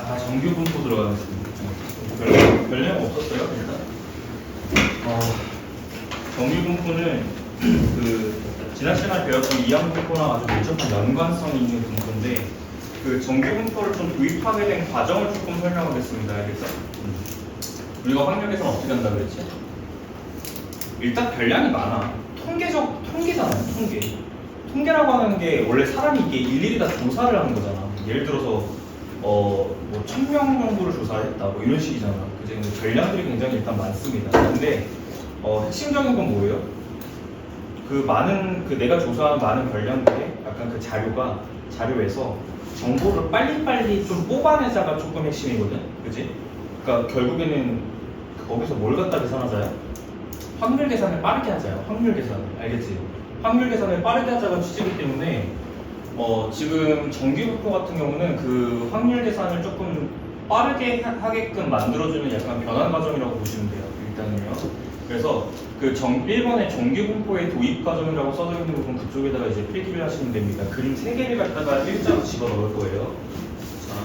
정규 분포 들어가겠습니다. 별 내용 없었어요, 일단. 정규 분포는 지난 시간에 배웠던 이항 분포랑 아주 밀접한 연관성이 있는 분포인데 그 정규 분포를 좀 도입하게 된 과정을 조금 설명하겠습니다. 알겠죠? 우리가 확률계산 어떻게 한다 그랬지? 일단 별량이 많아. 통계잖아요, 통계. 통계라고 하는 게 원래 사람이 이게 일일이 다 조사를 하는 거잖아. 예를 들어서 뭐 1000명 정도를 조사했다 뭐 이런 식이잖아. 그제 별량들이 굉장히 일단 많습니다. 근데 핵심적인 건 뭐예요? 내가 조사한 많은 별량들의 약간 그 자료에서 정보를 빨리빨리 좀 뽑아내자가 조금 핵심이거든. 그지? 그러니까 결국에는 거기서 뭘 갖다 계산하자요? 확률 계산을 빠르게 하자요. 확률 계산을. 알겠지? 확률 계산을 빠르게 하자가 취지이기 때문에 지금 정규분포 같은 경우는 그 확률 계산을 조금 빠르게 하게끔 만들어주는 약간 변환 과정이라고 보시면 돼요. 일단은요. 그래서 그 1번의 정규분포의 도입 과정이라고 써져 있는 부분 그쪽에다가 이제 필기를 하시면 됩니다. 그림 3개를 갖다가 일자로 집어 넣을 거예요. 자,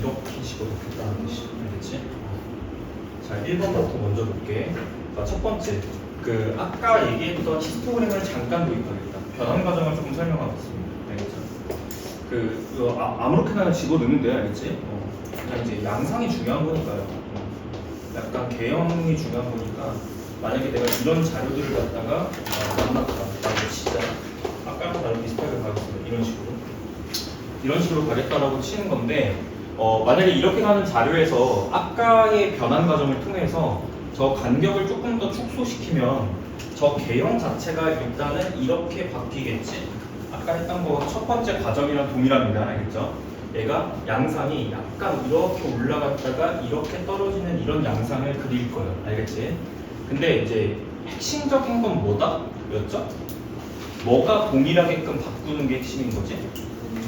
이렇게 집어 넣겠다는 뜻이 알겠지? 자, 1번부터 먼저 볼게. 자, 첫 번째. 아까 얘기했던 히스토그램을 잠깐 도입하겠다. 변환 과정을 조금 설명하겠습니다. 알겠죠? 아무렇게나 집어 넣으면 돼요. 알겠지? 그냥 이제 양상이 중요한 거니까요. 약간 개형이 중요한 거니까 만약에 내가 이런 자료들을 갖다가 만났다. 진짜 아까랑 다른 비슷하게 가겠습니다. 이런 식으로 가겠다라고 치는 건데 만약에 이렇게 가는 자료에서 아까의 변환 과정을 통해서 저 간격을 조금 더 축소시키면 저 개형 자체가 일단은 이렇게 바뀌겠지. 아까 했던 거 첫 번째 과정이랑 동일합니다. 알겠죠? 얘가 양상이 약간 이렇게 올라갔다가 이렇게 떨어지는 이런 양상을 그릴 거예요. 알겠지? 근데 이제 핵심적인 건 뭐였죠? 뭐가 동일하게끔 바꾸는 게 핵심인 거지?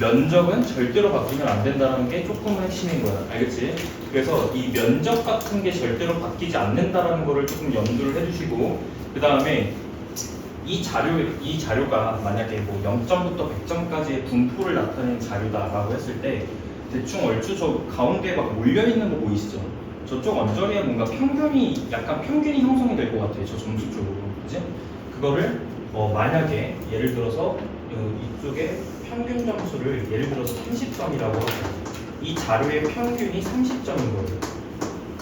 면적은 절대로 바뀌면 안 된다는 게 조금 핵심인 거야. 알겠지? 그래서 이 면적 같은 게 절대로 바뀌지 않는다는 거를 조금 염두를 해주시고 그 다음에 이 자료가 만약에 뭐 0점부터 100점까지의 분포를 나타내는 자료다라고 했을 때 대충 얼추 저 가운데 막 몰려있는 거 보이시죠? 저쪽 언저리에 뭔가 약간 평균이 형성이 될 것 같아요. 저 점수 쪽으로. 그치? 그거를 만약에 예를 들어서 이쪽에 평균 점수를 예를 들어서 30점이라고 하죠. 이 자료의 평균이 30점인 거예요.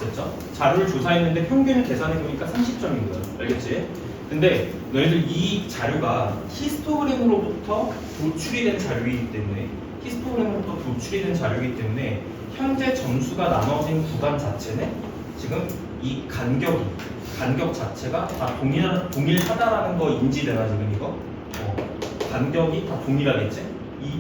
됐죠? 자료를 조사했는데 평균을 계산해보니까 30점인 거예요. 알겠지? 근데 너희들 이 자료가 히스토그램으로부터 도출이 된 자료이기 때문에 현재 점수가 나눠진 구간 자체는 지금 이 간격 자체가 다 동일하다라는 거 인지되나 지금 이거? 간격이 다 동일하겠지?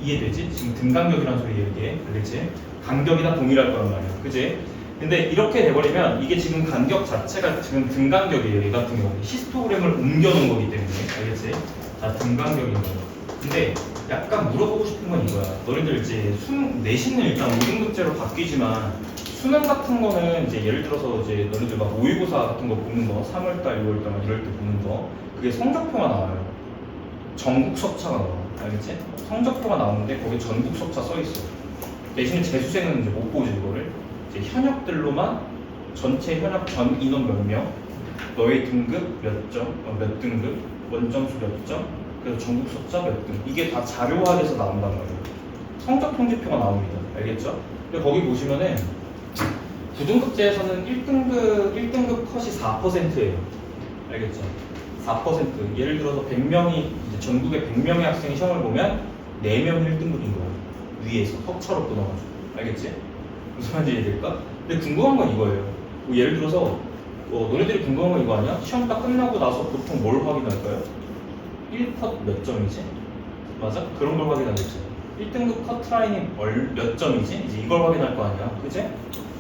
이해되지? 지금 등간격이라는 소리예요 이게. 알겠지? 간격이 다 동일할 거란 말이야. 그치? 근데 이렇게 돼버리면 이게 지금 간격 자체가 지금 등간격이에요. 이 같은 경우 히스토그램을 옮겨놓은 거기 때문에. 알겠지? 자, 등간격인 거예요. 근데 약간 물어보고 싶은 건 이거야. 너희들 이제 내신은 일단 5등급제로 바뀌지만 수능 같은 거는 이제 예를 들어서 이제 너희들 막 모의고사 같은 거 보는 거 3월달, 6월달 막 이럴 때 보는 거 그게 성적표가 나와요. 전국 석차가 나와. 알겠지? 성적표가 나오는데 거기 전국 석차 써 있어. 대신에 재수생은 이제 못 보지 이거를. 이제 현역들로만 전체 현역 전 인원 몇 명, 너의 등급 몇 점, 몇 등급, 원점수 몇 점, 그래서 전국 석차 몇 등. 이게 다 자료화돼서 나온단 말이에요. 성적 통지표가 나옵니다. 알겠죠? 근데 거기 보시면은 9등급제에서는 1등급 컷이 4%예요. 알겠죠? 4%. 예를 들어서 100명이 전국에 100명의 학생이 시험을 보면 4명이 1등급인 거야. 위에서 석차로 끊어가지고. 알겠지? 무슨 말인지 이해될까? 근데 궁금한 건 이거예요. 뭐 예를 들어서 너네들이 궁금한 건 이거 아니야? 시험 딱 끝나고 나서 보통 뭘 확인할까요? 1컷 몇 점이지? 맞아? 그런 걸 확인하겠지. 1등급 커트라인이 몇 점이지? 이제 이걸 확인할 거 아니야. 그치?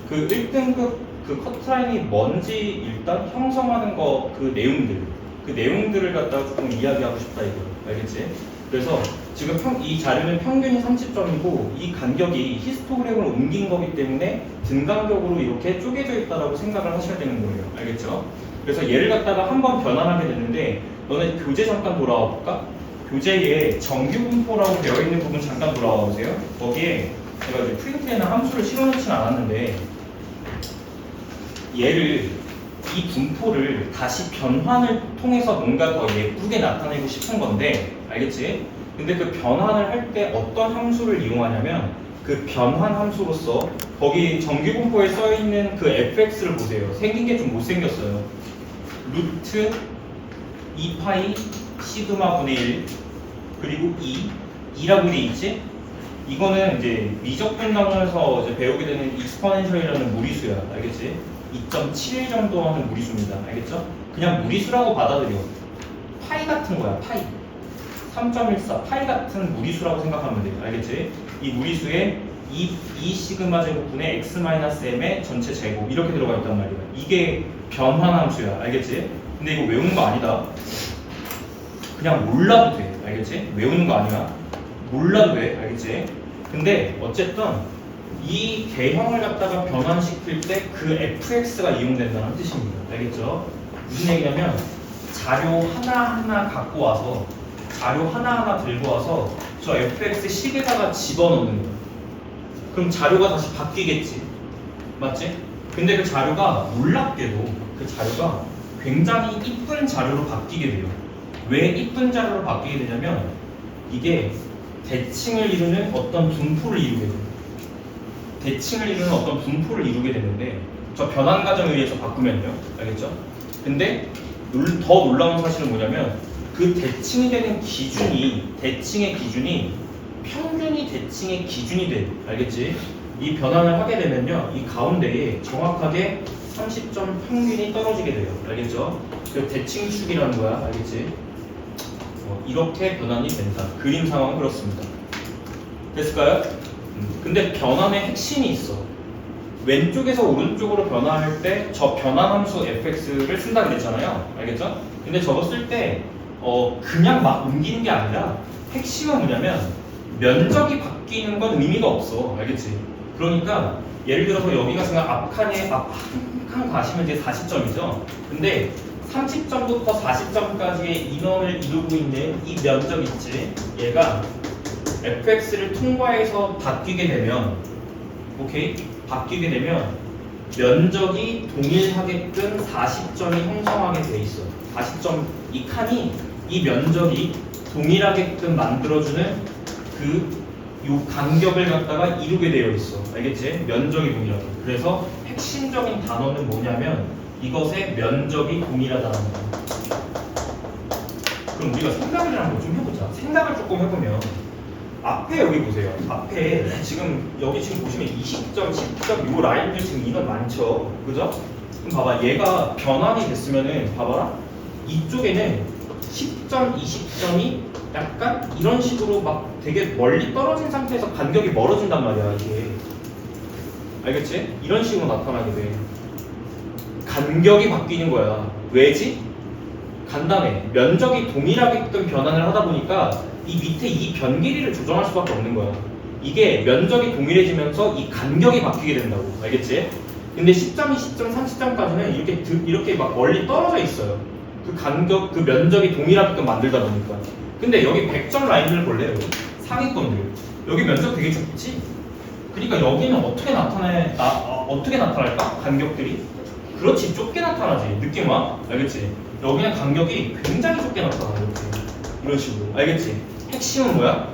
그 1등급 그 커트라인이 뭔지 일단 형성하는 거 그 내용들을 갖다가 조금 이야기하고 싶다 이거. 알겠지? 그래서 지금 이 자료는 평균이 30점이고 이 간격이 히스토그램을 옮긴 거기 때문에 등간격으로 이렇게 쪼개져 있다라고 생각을 하셔야 되는 거예요. 알겠죠? 그래서 얘를 갖다가 한번 변환하게 됐는데 너네 교재 잠깐 돌아와 볼까? 교재에 정규분포라고 되어 있는 부분 잠깐 돌아와 보세요. 거기에 제가 이제 프린트에는 함수를 실어놓지는 않았는데 얘를 이 분포를 다시 변환을 통해서 뭔가 더 예쁘게 나타내고 싶은 건데 알겠지? 근데 그 변환을 할 때 어떤 함수를 이용하냐면 그 변환 함수로서 거기 정규 분포에 써 있는 그 fx를 보세요. 생긴 게 좀 못생겼어요. 루트 2파이 시그마 분의 1 그리고 2라고 돼 있지? 이거는 이제 미적분 단원에서 이제 배우게 되는 익스포넨셜이라는 무리수야. 알겠지? 2.71 정도 하는 무리수입니다. 알겠죠? 그냥 무리수라고 받아들여. 파이 같은 거야. 파이. 3.14 파이 같은 무리수라고 생각하면 돼. 알겠지? 이 무리수에 2 시그마 제곱분의 x-m의 전체 제곱 이렇게 들어가 있단 말이야. 이게 변환 함수야. 알겠지? 근데 이거 외우는 거 아니다. 그냥 몰라도 돼. 알겠지? 외우는 거 아니야. 몰라도 돼. 알겠지? 근데 어쨌든 이 개형을 갖다가 변환시킬 때 그 fx가 이용된다는 뜻입니다. 알겠죠? 무슨 얘기냐면 자료 하나하나 갖고 와서 자료 하나하나 들고 와서 저 fx 식에다가 집어넣는 거야. 그럼 자료가 다시 바뀌겠지. 맞지? 근데 그 자료가 놀랍게도 그 자료가 굉장히 이쁜 자료로 바뀌게 돼요. 왜 이쁜 자료로 바뀌게 되냐면 이게 대칭을 이루는 어떤 분포를 이루게 돼요. 대칭을 이루는 어떤 분포를 이루게 되는데 저 변환 과정에 의해서 바꾸면요. 알겠죠? 근데 더 놀라운 사실은 뭐냐면 그 대칭이 되는 기준이 대칭의 기준이 평균이 대칭의 기준이 돼. 알겠지? 이 변환을 하게 되면요. 이 가운데에 정확하게 30점 평균이 떨어지게 돼요. 알겠죠? 그 대칭축이라는 거야. 알겠지? 이렇게 변환이 된다. 그림 상황은 그렇습니다. 됐을까요? 근데 변환의 핵심이 있어. 왼쪽에서 오른쪽으로 변화할 때 저 변환 함수 fx를 쓴다 그랬잖아요. 알겠죠? 근데 저거 쓸 때 그냥 막 옮기는 게 아니라 핵심은 뭐냐면 면적이 바뀌는 건 의미가 없어. 알겠지? 그러니까 예를 들어서 여기가 지금 앞칸에 앞한 가시면 이제 40점이죠. 근데 30점부터 40점까지의 인원을 이루고 있는 이 면적 있지? 얘가 fx를 통과해서 바뀌게 되면 오케이? 바뀌게 되면 면적이 동일하게끔 40점이 형성하게 돼 있어. 40점 이 칸이 이 면적이 동일하게끔 만들어주는 요 간격을 갖다가 이루게 되어 있어. 알겠지? 면적이 동일하게. 그래서 핵심적인 단어는 뭐냐면 이것의 면적이 동일하다는 거. 그럼 우리가 생각을 한번 좀 해보자. 생각을 조금 해보면 앞에 여기 보세요. 앞에 여기 지금 보시면 20점, 10점 요 라인들 지금 인원 많죠. 그죠? 그럼 봐봐. 얘가 변환이 됐으면은 봐봐라. 이쪽에는 10점, 20점이 약간 이런 식으로 막 되게 멀리 떨어진 상태에서 간격이 멀어진단 말이야. 이게. 알겠지? 이런 식으로 나타나게 돼. 간격이 바뀌는 거야. 왜지? 간단해. 면적이 동일하게끔 변환을 하다 보니까 이 밑에 이 변 길이를 조정할 수밖에 없는 거야. 이게 면적이 동일해지면서 이 간격이 바뀌게 된다고. 알겠지? 근데 10점, 20점, 30점까지는 이렇게 막 멀리 떨어져 있어요. 그 간격, 그 면적이 동일하게끔 만들다 보니까. 근데 여기 100점 라인을 볼래요? 상위권들. 여기 면적 되게 좁지? 그러니까 여기는 어떻게 나타날까? 간격들이? 그렇지, 좁게 나타나지. 느낌 와? 알겠지? 여기는 간격이 굉장히 좁게 나타나. 이렇게. 이런 식으로. 알겠지? 핵심은 뭐야?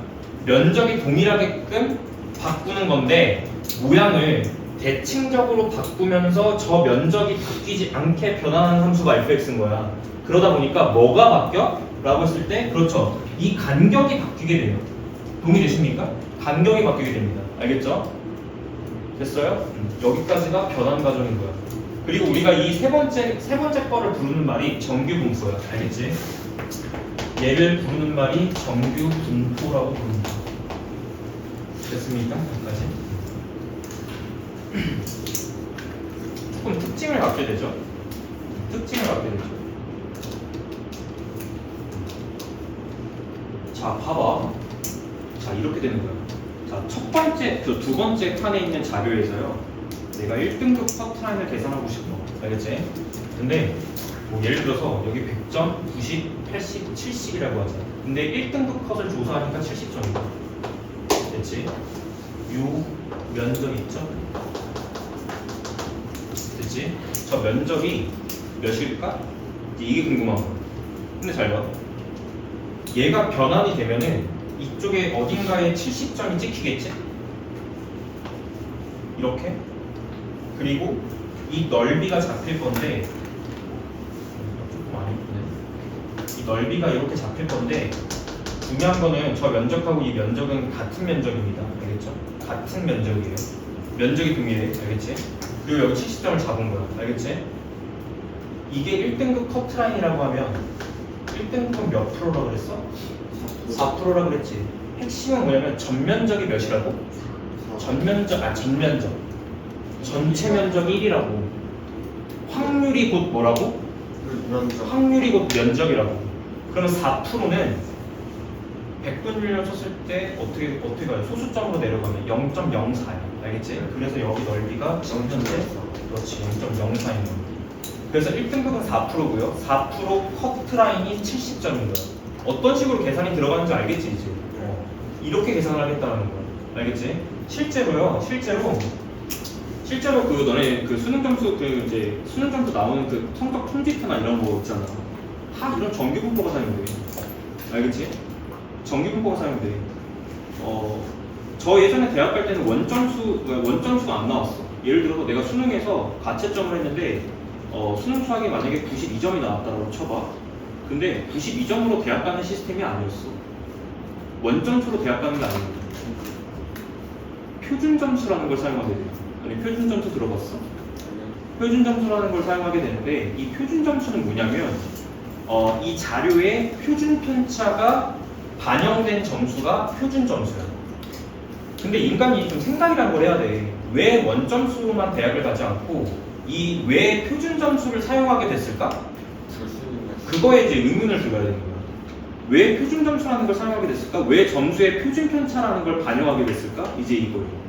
면적이 동일하게끔 바꾸는 건데 모양을 대칭적으로 바꾸면서 저 면적이 바뀌지 않게 변환하는 함수가 fx인 거야. 그러다 보니까 뭐가 바뀌어? 라고 했을 때 그렇죠. 이 간격이 바뀌게 돼요. 동의되십니까? 간격이 바뀌게 됩니다. 알겠죠? 됐어요? 여기까지가 변환 과정인 거야. 그리고 우리가 이 세 번째 거를 부르는 말이 정규 분포야. 알겠지? 얘를 부르는 말이 정규 분포라고 부릅니다. 됐습니까? 여기까지. 조금 특징을 갖게 되죠. 자, 봐봐. 자, 이렇게 되는 거야. 자, 두 번째 칸에 있는 자료에서요. 내가 1등급 커트라인을 계산하고 싶어. 알겠지? 근데 뭐 예를 들어서 여기 100점, 90, 80, 70이라고 하자. 근데 1등급 컷을 조사하니까 70점이다. 됐지? 요 면적 있죠? 됐지? 저 면적이 몇일까? 이게 궁금한 거야. 근데 잘 봐. 얘가 변환이 되면은 이쪽에 어딘가에 70점이 찍히겠지? 이렇게. 그리고 이 넓이가 잡힐 건데 조금 안 예쁘네. 이 넓이가 이렇게 잡힐 건데 중요한 거는 저 면적하고 이 면적은 같은 면적입니다. 알겠죠? 같은 면적이에요. 면적이 동일해. 알겠지? 그리고 여기 70점을 잡은 거야. 알겠지? 이게 1등급 커트라인이라고 하면 1등급은 몇 프로라고 그랬어? 4%라고 그랬지. 핵심은 뭐냐면 전면적이 몇이라고? 전면적. 전체 면적 1이라고. 확률이 곧 뭐라고? 확률이 곧 면적이라고. 그러면 4%는 백분율 쳤을 때 어떻게 가요? 소수점으로 내려가면 0.04야. 알겠지? 그래서 여기 넓이가 0.04. 그렇지. 0.04인 거야. 그래서 1등급은 4%고요. 4% 커트라인이 70점인 거야. 어떤 식으로 계산이 들어가는지 알겠지 이제? 이렇게 계산을 하겠다는 거야. 알겠지? 실제로 그 너네 그 수능 점수 그 이제 수능 점수 나오는 그 성적 통지표나 이런 거 있잖아. 다 이런 정규 분포가 사용돼. 알겠지? 정규 분포가 사용돼. 저 예전에 대학 갈 때는 원점수가 안 나왔어. 예를 들어서 내가 수능에서 가채점을 했는데 수능 수학이 만약에 92점이 나왔다고 쳐봐. 근데 92점으로 대학 가는 시스템이 아니었어. 원점수로 대학 가는 게 아니야. 표준 점수라는 걸 사용하게 돼. 아니 표준 점수 들어봤어? 표준 점수라는 걸 사용하게 되는데 이 표준 점수는 뭐냐면 이 자료의 표준 편차가 반영된 점수가 표준 점수야. 근데 인간이 좀 생각이라는 걸 해야 돼. 왜 원점수로만 대학을 가지 않고 이 왜 표준 점수를 사용하게 됐을까? 그거에 이제 의문을 들어야 되는 거야. 왜 표준 점수라는 걸 사용하게 됐을까? 왜 점수의 표준 편차라는 걸 반영하게 됐을까? 이제 이거예요.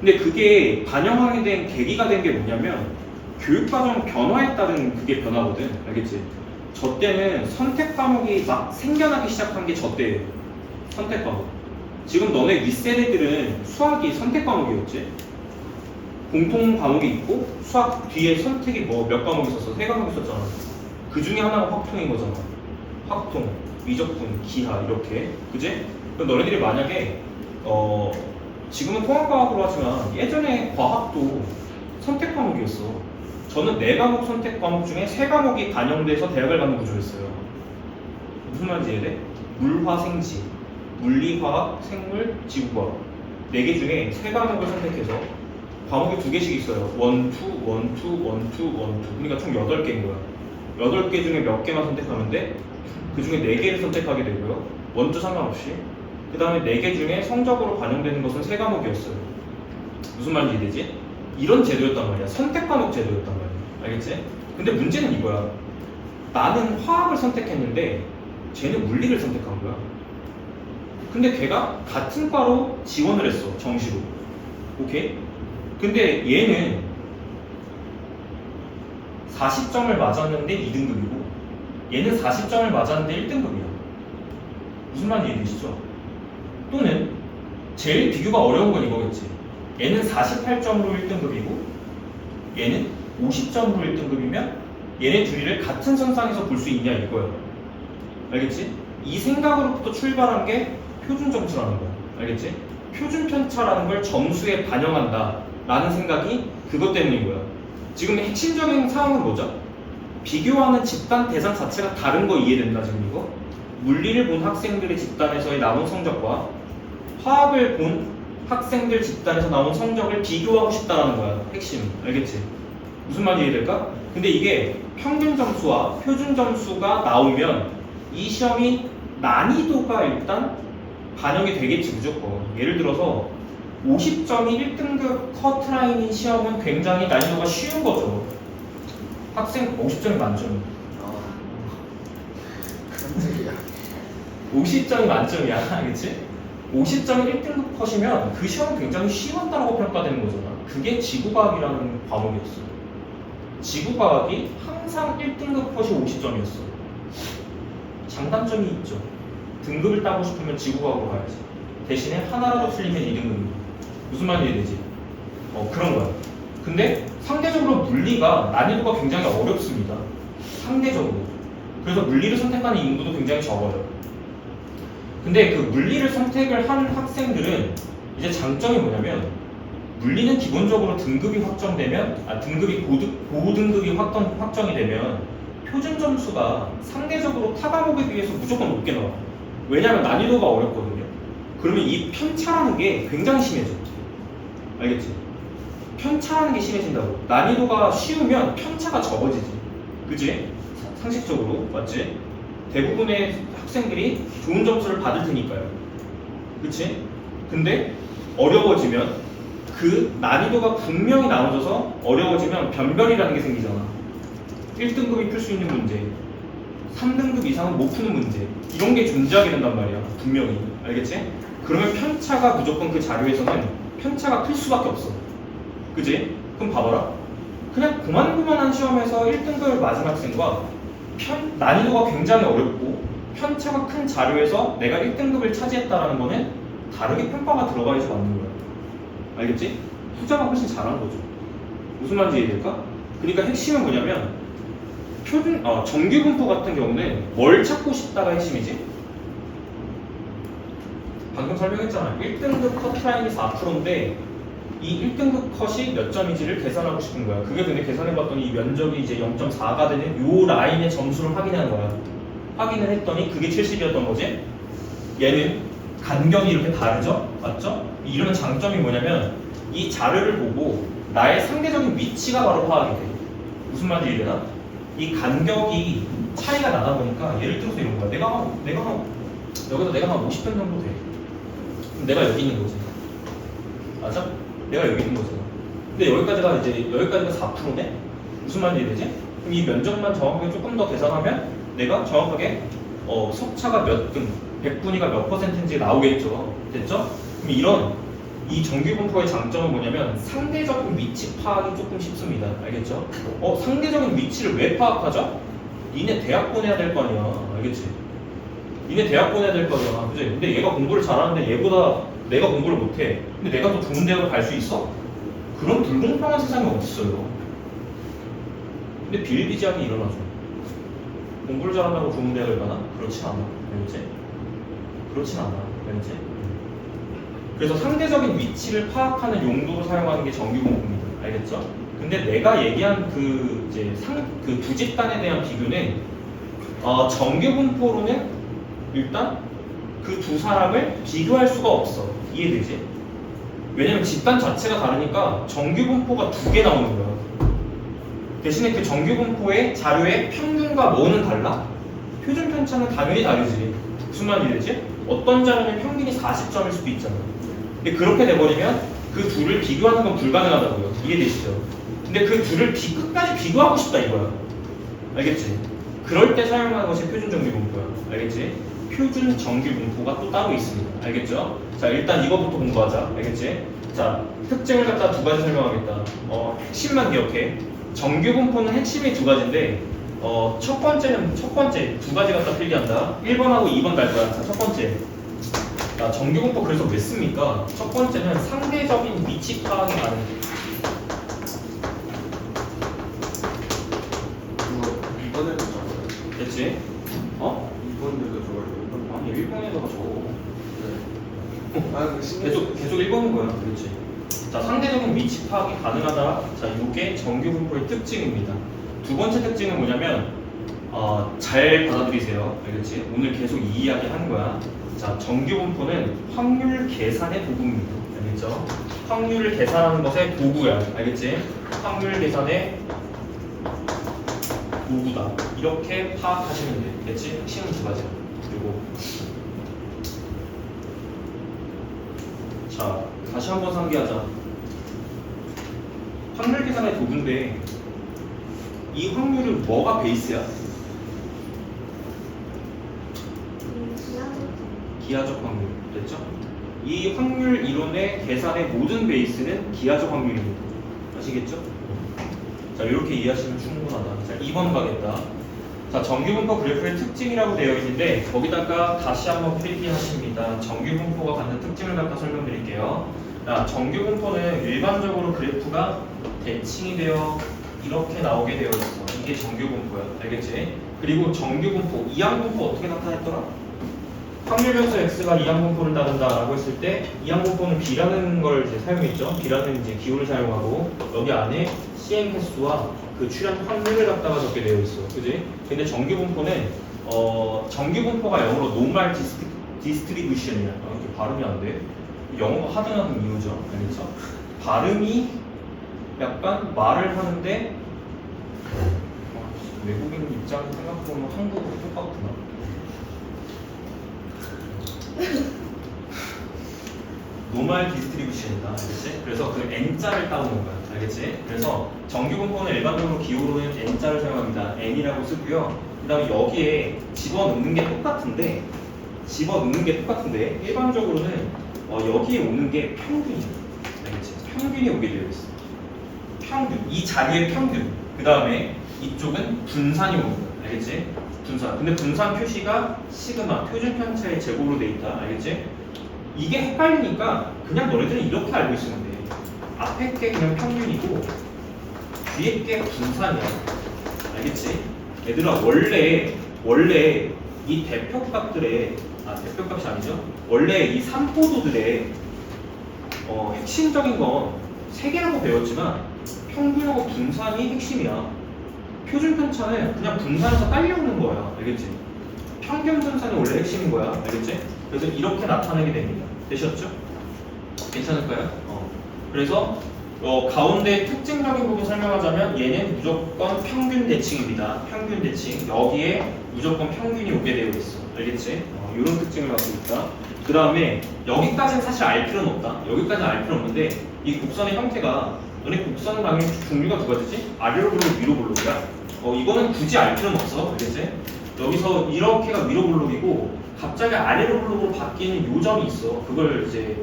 근데 그게 반영하게 된 계기가 된 게 뭐냐면 교육과정 변화에 따른 그게 변화거든. 알겠지? 저 때는 선택 과목이 막 생겨나기 시작한 게 저 때예요. 선택 과목. 지금 너네 윗세대들은 수학이 선택 과목이었지? 공통 과목이 있고 수학 뒤에 선택이 뭐 몇 과목 있었어? 3과목 있었잖아. 그 중에 하나가 확통인 거잖아. 확통, 미적분, 기하 이렇게. 그지? 그럼 너네들이 만약에 지금은 통합과학으로 하지만 예전에 과학도 선택 과목이었어. 저는 4과목 선택 과목 중에 3과목이 반영돼서 대학을 가는 구조였어요. 무슨 말인지 이해돼? 물화생지, 물리화학, 생물, 지구과학 4개 중에 3과목을 선택해서 과목이 2개씩 있어요. 1, 2, 1, 2, 1, 2, 1, 2. 그러니까 총 8개인 거야. 8개 중에 몇 개만 선택하면 돼? 그 중에 4개를 선택하게 되고요. 원주 상관없이. 그 다음에 4개 중에 성적으로 반영되는 것은 3과목이었어요. 무슨 말인지 이해되지? 이런 제도였단 말이야. 선택 과목 제도였단 말이야. 알겠지? 근데 문제는 이거야. 나는 화학을 선택했는데 쟤는 물리를 선택한 거야. 근데 걔가 같은 과로 지원을 했어. 정시로. 오케이? 근데 얘는 40점을 맞았는데 2등급이고 얘는 40점을 맞았는데 1등급이야. 무슨 말인지 이해되시죠? 또는 제일 비교가 어려운 건 이거겠지. 얘는 48점으로 1등급이고 얘는 50점으로 1등급이면 얘네 둘이를 같은 선상에서 볼 수 있냐 이거야. 알겠지? 이 생각으로부터 출발한 게 표준 점수라는 거야. 알겠지? 표준 편차라는 걸 점수에 반영한다 라는 생각이 그것 때문인 거야. 지금 핵심적인 상황은 뭐죠? 비교하는 집단 대상 자체가 다른 거 이해된다 지금 이거? 물리를 본 학생들의 집단에서의 나온 성적과 화학을 본 학생들 집단에서 나온 성적을 비교하고 싶다는 거야. 핵심. 알겠지? 무슨 말인지 이해될까? 근데 이게 평균 점수와 표준 점수가 나오면 이 시험이 난이도가 일단 반영이 되겠지 무조건. 예를 들어서 50점이 1등급 커트라인인 시험은 굉장히 난이도가 쉬운 거죠. 학생 50점이 만점이야. 50점이 만점이야. 알겠지? 50점이 1등급 컷이면 그 시험은 굉장히 쉬웠다고 평가되는 거잖아. 그게 지구과학이라는 과목이었어. 지구과학이 항상 1등급 컷이 50점이었어. 장단점이 있죠. 등급을 따고 싶으면 지구과학으로 가야지. 대신에 하나라도 틀리면 2등급입니다. 무슨 말인지 이해되지? 그런 거야. 근데 상대적으로 물리가 난이도가 굉장히 어렵습니다. 상대적으로. 그래서 물리를 선택하는 인구도 굉장히 적어요. 근데 그 물리를 선택을 한 학생들은 이제 장점이 뭐냐면 물리는 기본적으로 등급이 확정되면 등급이 고등급이 확정이 되면 표준 점수가 상대적으로 타 과목에 비해서 무조건 높게 나와. 왜냐하면 난이도가 어렵거든요. 그러면 이 편차라는 게 굉장히 심해져. 알겠지? 편차라는 게 심해진다고. 난이도가 쉬우면 편차가 적어지지. 그치? 상식적으로 맞지? 대부분의 학생들이 좋은 점수를 받을 테니까요. 그치? 근데 어려워지면 그 난이도가 분명히 나눠져서 어려워지면 변별이라는 게 생기잖아. 1등급이 풀 수 있는 문제, 3등급 이상은 못 푸는 문제, 이런 게 존재하게 된단 말이야. 분명히. 알겠지? 그러면 편차가 무조건 그 자료에서는 편차가 클 수밖에 없어. 그치? 그럼 봐봐라. 그냥 고만고만한 시험에서 1등급을 맞은 학생과 난이도가 굉장히 어렵고 편차가 큰 자료에서 내가 1등급을 차지했다라는 거는 다르게 평가가 들어가야지 맞는 거야. 알겠지? 후자가 훨씬 잘하는 거죠. 무슨 말인지 이해될까? 그러니까 핵심은 뭐냐면 정규 분포 같은 경우는 뭘 찾고 싶다가 핵심이지? 방금 설명했잖아. 1등급 컷라인이 4%인데 이 1등급 컷이 몇 점인지를 계산하고 싶은 거야. 그게 근데 계산해봤더니 이 면적이 이제 0.4가 되는 요 라인의 점수를 확인하는 거야. 확인을 했더니 그게 70이었던 거지. 얘는 간격이 이렇게 다르죠? 맞죠? 이런 장점이 뭐냐면 이 자료를 보고 나의 상대적인 위치가 바로 파악이 돼. 무슨 말인지 이해되나? 이 간격이 차이가 나다 보니까 예를 들어서 이런 거야. 여기서 내가 한 50편 정도 돼. 그럼 내가 여기 있는 거지. 맞아? 내가 여기 있는 거잖아. 근데 여기까지가 4%네? 무슨 말인지 이해되지? 그럼 이 면적만 정확하게 조금 더 계산하면 내가 정확하게 석차가 몇 등, 100분위가 몇 %인지 나오겠죠. 됐죠? 그럼 이 정규 분포의 장점은 뭐냐면 상대적인 위치 파악이 조금 쉽습니다. 알겠죠? 상대적인 위치를 왜 파악하죠? 니네 대학 보내야 될 거 아니야. 알겠지? 니네 대학 보내야 될 거잖아. 그지? 근데 얘가 공부를 잘하는데 얘보다 내가 공부를 못해. 근데 내가 더 좋은 대학을 갈 수 있어? 그런 불공평한 세상이 어딨어요. 근데 비일비재하게 일어나죠. 공부를 잘한다고 좋은 대학을 가나? 그렇진 않아. 알겠지? 그렇진 않아. 알겠지? 그래서 상대적인 위치를 파악하는 용도로 사용하는 게 정규 분포입니다. 알겠죠? 근데 내가 얘기한 그 두 집단에 대한 비교는 정규 분포로는 일단 그 두 사람을 비교할 수가 없어. 이해되지? 왜냐면 집단 자체가 다르니까 정규 분포가 두 개 나오는 거야. 대신에 그 정규 분포의 자료의 평균과 뭐는 달라? 표준 편차는 당연히 다르지. 무슨 말인지 되지? 어떤 자료는 평균이 40점일 수도 있잖아. 근데 그렇게 돼버리면 그 둘을 비교하는 건 불가능하다고요. 이해되시죠? 근데 그 둘을 끝까지 비교하고 싶다 이거야. 알겠지? 그럴 때 사용하는 것이 표준 정규 분포야. 알겠지? 표준 정규 분포가 또 따로 있습니다. 알겠죠? 자, 일단 이거부터 공부하자. 알겠지? 자, 특징을 갖다 두 가지 설명하겠다. 핵심만 기억해. 정규 분포는 핵심이 두 가지인데 첫 번째 두 가지 갖다 필기한다. 1번하고 2번 갈 거야. 자, 첫 번째. 자, 정규 분포 그래서 왜 씁니까? 첫 번째는 상대적인 위치 파악이 가능해. 이번에도 적어요. 됐지? 이번에도 적어요. 아니 1번에다가 적어. 네. 계속 1번인 거야. 그렇지. 자, 상대적인 위치 파악이 가능하다. 자, 이게 정규 분포의 특징입니다. 두 번째 특징은 뭐냐면 잘 받아들이세요. 알겠지? 오늘 계속 이 이야기 하는 거야. 자, 정규 분포는 확률 계산의 도구입니다. 알겠죠? 확률을 계산하는 것의 도구야. 알겠지? 확률 계산의 도구다. 이렇게 파악하시면 되겠지? 핵심은 두 가지야. 그리고 자, 다시 한번 상기하자. 확률 계산의 도구인데 이 확률은 뭐가 베이스야? 기하적 확률. 됐죠? 이 확률 이론의 계산의 모든 베이스는 기하적 확률입니다. 아시겠죠? 자, 이렇게 이해하시면 충분하다. 자, 2번 가겠다. 자, 정규분포 그래프의 특징이라고 되어 있는데 거기다가 다시 한번 필기하십니다. 정규분포가 갖는 특징을 갖다 설명드릴게요. 정규 분포는 일반적으로 그래프가 대칭이 되어 이렇게 나오게 되어 있어. 이게 정규 분포야. 알겠지? 그리고 정규 분포, 이항 분포 어떻게 나타냈더라? 확률 변수 x가 이항 분포를 따른다라고 했을 때 이항 분포는 b라는 걸 이제 사용했죠. b라는 이제 기호를 사용하고 여기 안에 cn 횟수와 그 출현 확률을 갖다가 적게 되어 있어. 그지? 근데 정규 분포는 정규 분포가 영어로 normal distribution이야. 이렇게 발음이 안 돼. 영어가 하등하는 이유죠. 알겠죠? 발음이 약간 말을 하는데 외국인 입장에서 생각해보면 한국어도 똑같구나. 노멀 디스트리뷰션이다. 알겠지? 그래서 그 n자를 따오는 거야. 알겠지? 그래서 정규 분포는 일반적으로 기호로는 n자를 사용합니다. n이라고 쓰고요. 그 다음에 여기에 집어넣는 게 똑같은데 일반적으로는 여기에 오는 게 평균이야. 알겠지? 평균이 오게 되어 있어. 평균. 이 자리의 평균. 그 다음에 이쪽은 분산이 오는 거야. 알겠지? 분산. 근데 분산 표시가 시그마, 표준 편차의 제곱으로 돼 있다. 알겠지? 이게 헷갈리니까 그냥 너네들은 이렇게 알고 있으면 돼. 앞에 게 그냥 평균이고 뒤에 게 분산이야. 알겠지? 얘들아 원래 이 대표값들의 대표값이 아니죠? 원래 이 삼포도들의 핵심적인 건 세 개라고 배웠지만 평균하고 분산이 핵심이야. 표준 편차는 그냥 분산해서 딸려오는 거야. 알겠지? 평균 분산이 원래 핵심인 거야. 알겠지? 그래서 이렇게 나타내게 됩니다. 되셨죠? 괜찮을까요? 그래서 가운데 특징적인 부분 설명하자면 얘는 무조건 평균 대칭입니다. 평균 대칭. 여기에 무조건 평균이 오게 되어 있어. 알겠지? 이런 특징을 갖고 있다. 그 다음에 여기까지는 사실 알 필요는 없다. 여기까지는 알 필요는 없는데 이 곡선의 형태가 너네 곡선은 당연히 종류가 두 가지지? 아래로 블록, 위로 블록이야. 이거는 굳이 알 필요는 없어. 알겠지? 여기서 이렇게가 위로 블록이고 갑자기 아래로 블록으로 바뀌는 요점이 있어. 그걸 이제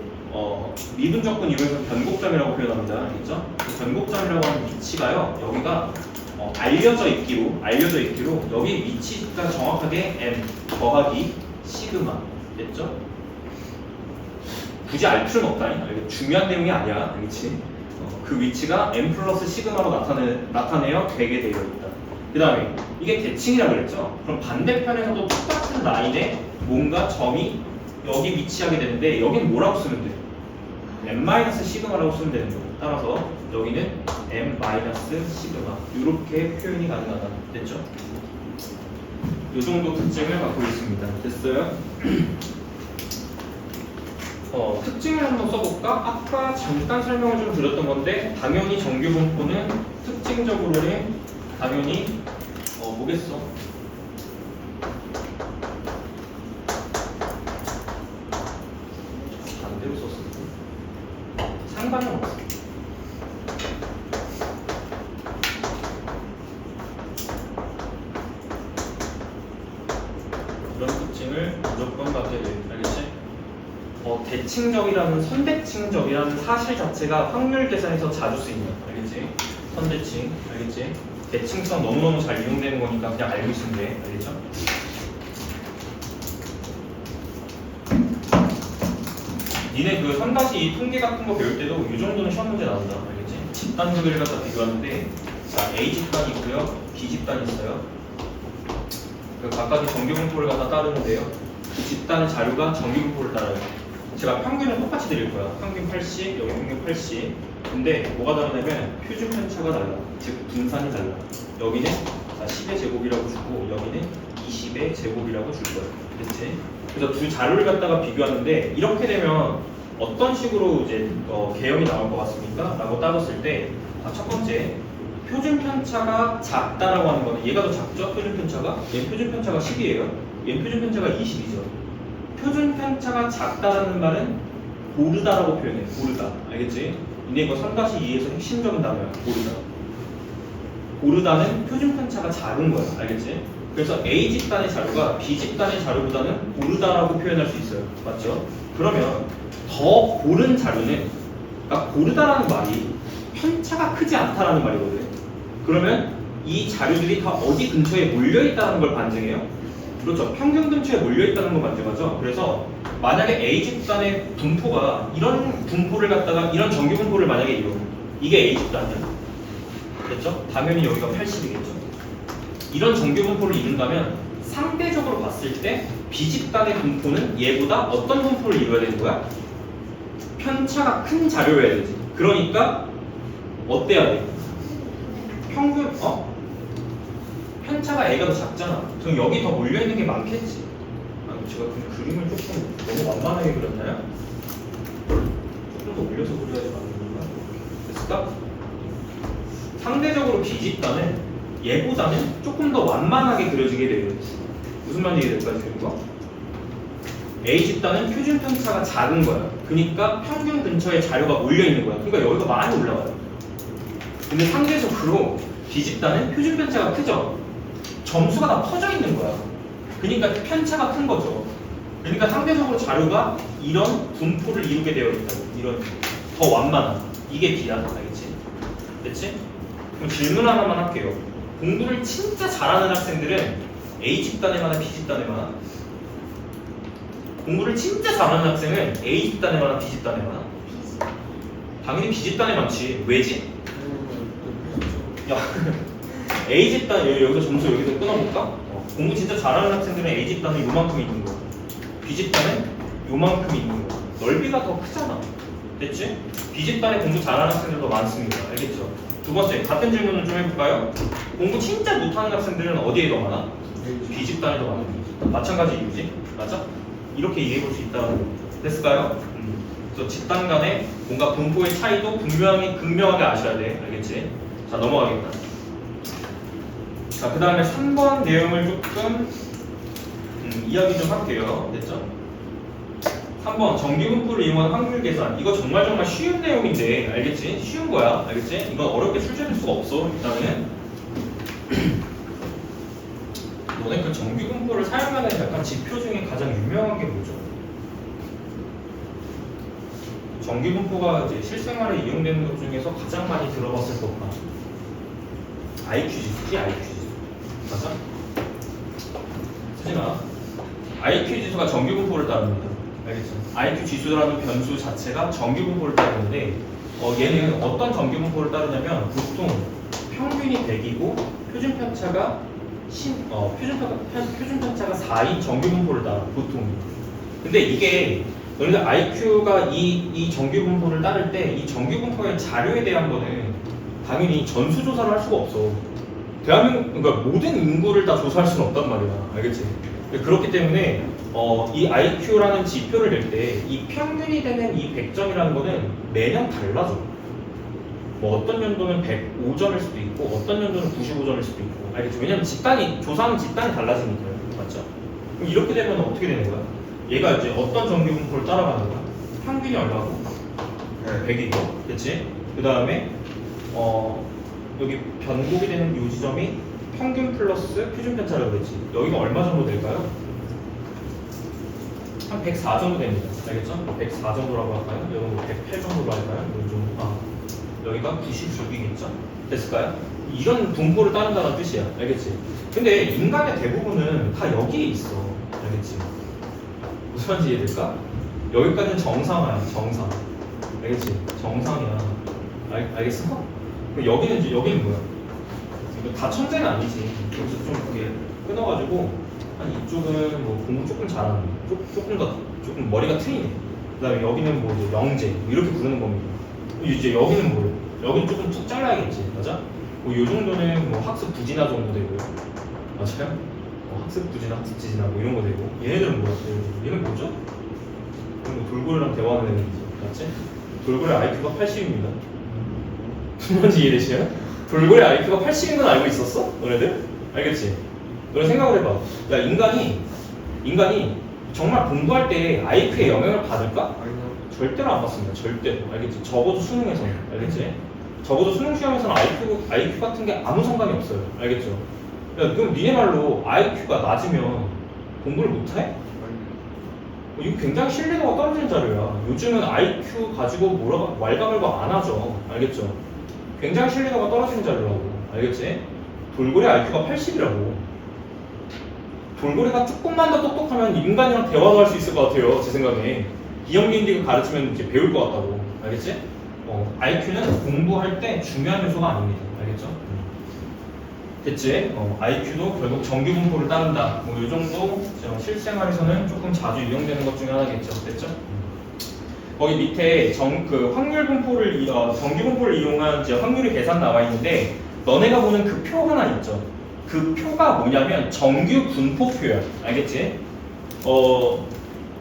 미분적분 이용해서 변곡점이라고 표현합니다. 알겠죠? 그 변곡점이라고 하는 위치가요. 여기가 알려져 있기로 여기 위치가 정확하게 m 더하기 시그마 됐죠? 굳이 알 필요는 없다. 중요한 내용이 아니야. 알겠지? 그 위치가 m 플러스 시그마로 나타내어 되게 되어 있다. 그 다음에 이게 대칭이라고 그랬죠? 그럼 반대편에서도 똑같은 라인에 뭔가 점이 여기 위치하게 되는데 여기는 뭐라고 쓰면 돼? m 시그마라고 쓰면 되는 거고 따라서 여기는 m 시그마 이렇게 표현이 가능하다. 됐죠? 이 정도 특징을 갖고 있습니다. 됐어요? 특징을 한번 써볼까? 아까 잠깐 설명을 좀 드렸던 건데 당연히 정규 분포는 특징적으로는 당연히 뭐겠어? 반대로 썼어. 상관은 없어. 이런 특징을 무조건 갖게 돼. 알겠지? 대칭적이라는 선대칭적이라는 사실 자체가 확률 계산에서 자주 쓰입니다. 알겠지? 선대칭, 알겠지? 대칭성 너무너무 잘 이용되는 거니까 그냥 알고 있으면 돼. 알겠죠? 니네 그 3-2 통계 같은 거 배울 때도 이 정도는 시험 문제 나온다. 알겠지? 집단 조개를 갖다 비교하는데 자, A 집단이 있고요. B 집단이 있어요. 그 각각의 정규 분포를 갖다 따르는데요. 이 집단의 자료가 정규 분포를 따라요. 제가 평균을 똑같이 드릴 거야. 평균 80, 여기 평균 80. 근데 뭐가 다르냐면 표준 편차가 달라. 즉 분산이 달라. 여기는 10의 제곱이라고 주고 여기는 20의 제곱이라고 줄 거야. 그렇지? 그래서 두 자료를 갖다가 비교하는데 이렇게 되면 어떤 식으로 이제 개형이 나올 것 같습니까? 라고 따졌을 때 첫 번째 표준 편차가 작다라고 하는 거는 얘가 더 작죠? 표준 편차가? 얘 표준 편차가 10이에요. 얘 표준 편차가 20이죠. 표준 편차가 작다라는 말은 고르다라고 표현해. 고르다. 알겠지? 근데 이거 3-2에서 핵심적인 단어야. 고르다. 고르다는 표준 편차가 작은 거야. 알겠지? 그래서 A 집단의 자료가 B 집단의 자료보다는 고르다라고 표현할 수 있어요. 맞죠? 그러면 더 고른 자료는 그러니까 고르다라는 말이 편차가 크지 않다라는 말이거든. 그러면 이 자료들이 다 어디 근처에 몰려 있다는 걸 반증해요? 그렇죠. 평균 근처에 몰려있다는 건 맞죠. 그래서 만약에 A 집단의 분포가 이런 분포를 갖다가 이런 정규 분포를 만약에 이뤄. 이게 A 집단이야. 됐죠? 당연히 여기가 80이겠죠. 이런 정규 분포를 이룬다면 상대적으로 봤을 때 B 집단의 분포는 얘보다 어떤 분포를 이루어야 되는 거야? 편차가 큰 자료여야 되지. 그러니까 어때야 돼? 평균 편차가 A가 더 작잖아. 그럼 여기 더 몰려있는 게 많겠지. 제가 근데 그림을 조금 너무 완만하게 그렸나요? 조금 더 올려서 그려야지 맞는 건가? 됐을까? 상대적으로 B 집단은 얘보다는 조금 더 완만하게 그려지게 돼요. 무슨 말인지 이해될까요? 이거? A 집단은 표준 편차가 작은 거야. 그러니까 평균 근처에 자료가 몰려 있는 거야. 그러니까 여기가 많이 올라가요. 근데 상대적으로 B 집단은 표준 편차가 크죠. 점수가 다 퍼져 있는 거야. 그러니까 편차가 큰 거죠. 그러니까 상대적으로 자료가 이런 분포를 이루게 되어 있다고. 이런 더 완만한. 이게 B야. 알겠지? 됐지? 그럼 질문 하나만 할게요. 공부를 진짜 잘하는 학생들은 A 집단에 많아, B 집단에 많아? 공부를 진짜 잘하는 학생은 A 집단에 많아, B 집단에 많아? 당연히 B 집단에 많지. 왜지? 야, A 집단 여기서 점수 여기서 끊어볼까? 공부 진짜 잘하는 학생들은 A 집단은 요만큼 있는 거야. B 집단은 요만큼 있는 거야. 넓이가 더 크잖아. 됐지? B 집단에 공부 잘하는 학생들 더 많습니다. 알겠죠? 두 번째, 같은 질문을 좀 해볼까요? 공부 진짜 못하는 학생들은 어디에 더 많아? B 집단에 더 많은 거지. 마찬가지 이유지. 맞아? 이렇게 이해해볼 수 있다는 거. 됐을까요? 그래서 집단 간에 뭔가 분포의 차이도 극명하게 아셔야 돼. 알겠지? 자, 넘어가겠다. 자, 그 다음에 3번 내용을 조금 이야기 좀 할게요. 됐죠? 3번 정규분포를 이용한 확률 계산. 이거 정말 쉬운 내용인데 알겠지? 쉬운 거야. 알겠지? 이건 어렵게 출제될 수가 없어. 일단은 너네 그 정규분포를 사용하는 약간 지표 중에 가장 유명한 게 뭐죠? 정규분포가 이제 실생활에 이용되는 것 중에서 가장 많이 들어봤을 법한 IQ 지수지. IQ 지수 맞아? 수진아, IQ 지수가 정규분포를 따릅니다. 알겠죠? IQ 지수라는 변수 자체가 정규분포를 따르는데 얘는 어떤 정규분포를 따르냐면 보통 평균이 100이고 표준 편차가 표준 편차가 4인 정규분포를 따라 보통. 근데 이게 너희들 IQ가 이 정규분포를 따를 때 이 정규분포의 자료에 대한 거는 당연히 전수조사를 할 수가 없어. 그러니까 모든 인구를 다 조사할 수는 없단 말이야. 알겠지? 그렇기 때문에 이 IQ라는 지표를 낼 때 이 평균이 되는 이 100점이라는 거는 매년 달라져. 뭐 어떤 연도는 105점일 수도 있고 어떤 연도는 95점일 수도 있고. 알겠죠? 왜냐면 조사하는 집단이 달라지니까요. 맞죠? 그럼 이렇게 되면 어떻게 되는 거야? 얘가 이제 어떤 정규분포를 따라가는 거야? 평균이 얼마고? 100이고. 그치? 그 다음에 여기 변곡이 되는 이 지점이 평균 플러스 표준 편차라고 그랬지. 여기가 얼마 정도 될까요? 한 104 정도 됩니다. 알겠죠? 104 정도라고 할까요? 여기 108 정도로 할까요? 여기가 96이겠죠? 됐을까요? 이런 분포를 따른다는 뜻이야. 알겠지? 근데 인간의 대부분은 다 여기에 있어. 알겠지? 무슨 말인지 이해될까? 여기까지는 정상이야. 정상. 알겠지? 정상이야. 알겠어? 여기는 뭐야? 이거 다 천재는 아니지. 여기서 좀 그게 끊어가지고 한 이쪽은 뭐 공부 조금 잘하는 조금 머리가 트이네. 그다음에 여기는 뭐 이제 영재 뭐 이렇게 부르는 겁니다. 이제 여기는 뭐예요? 여기는 조금 툭 잘라야겠지. 맞아? 뭐 이 정도는 뭐 학습 부진화 정도 되고요. 맞아요? 학습 부진화, 학습 지진화 뭐 이런 거 되고. 얘네들은 뭐야? 얘는 뭐죠? 뭐 돌고래랑 대화하는 애들이지. 맞지? 돌고래 IQ가 80입니다. 무슨 말인지 이해되시나요? 돌고래 IQ가 80인 건 알고 있었어? 너네들? 알겠지? 너네 생각을 해봐. 야, 인간이 정말 공부할 때 IQ에 영향을 받을까? 아니요. 절대로 안 받습니다. 절대로. 알겠지? 적어도 수능에서는. 알겠지? 적어도 수능 시험에서는 IQ 같은 게 아무 상관이 없어요. 알겠죠? 야, 그럼 니네 말로 IQ가 낮으면 공부를 못해? 아니요. 이거 굉장히 신뢰도가 떨어지는 자료야. 요즘은 IQ 가지고 왈가왈부 안 하죠. 알겠죠? 굉장히 신뢰도가 떨어지는 자료라고. 알겠지? 돌고래 IQ가 80이라고. 돌고래가 조금만 더 똑똑하면 인간이랑 대화도 할 수 있을 것 같아요. 제 생각에. 비영리인데 가르치면 이제 배울 것 같다고. 알겠지? IQ는 공부할 때 중요한 요소가 아닙니다. 알겠죠? 됐지? IQ도 결국 정규분포를 따른다. 뭐 이 정도 실생활에서는 조금 자주 이용되는 것 중에 하나겠죠. 됐죠? 거기 밑에 확률 분포를 정규 분포를 이용한 이제 확률의 계산 나와 있는데 너네가 보는 그 표 하나 있죠. 그 표가 뭐냐면 정규 분포표야. 알겠지?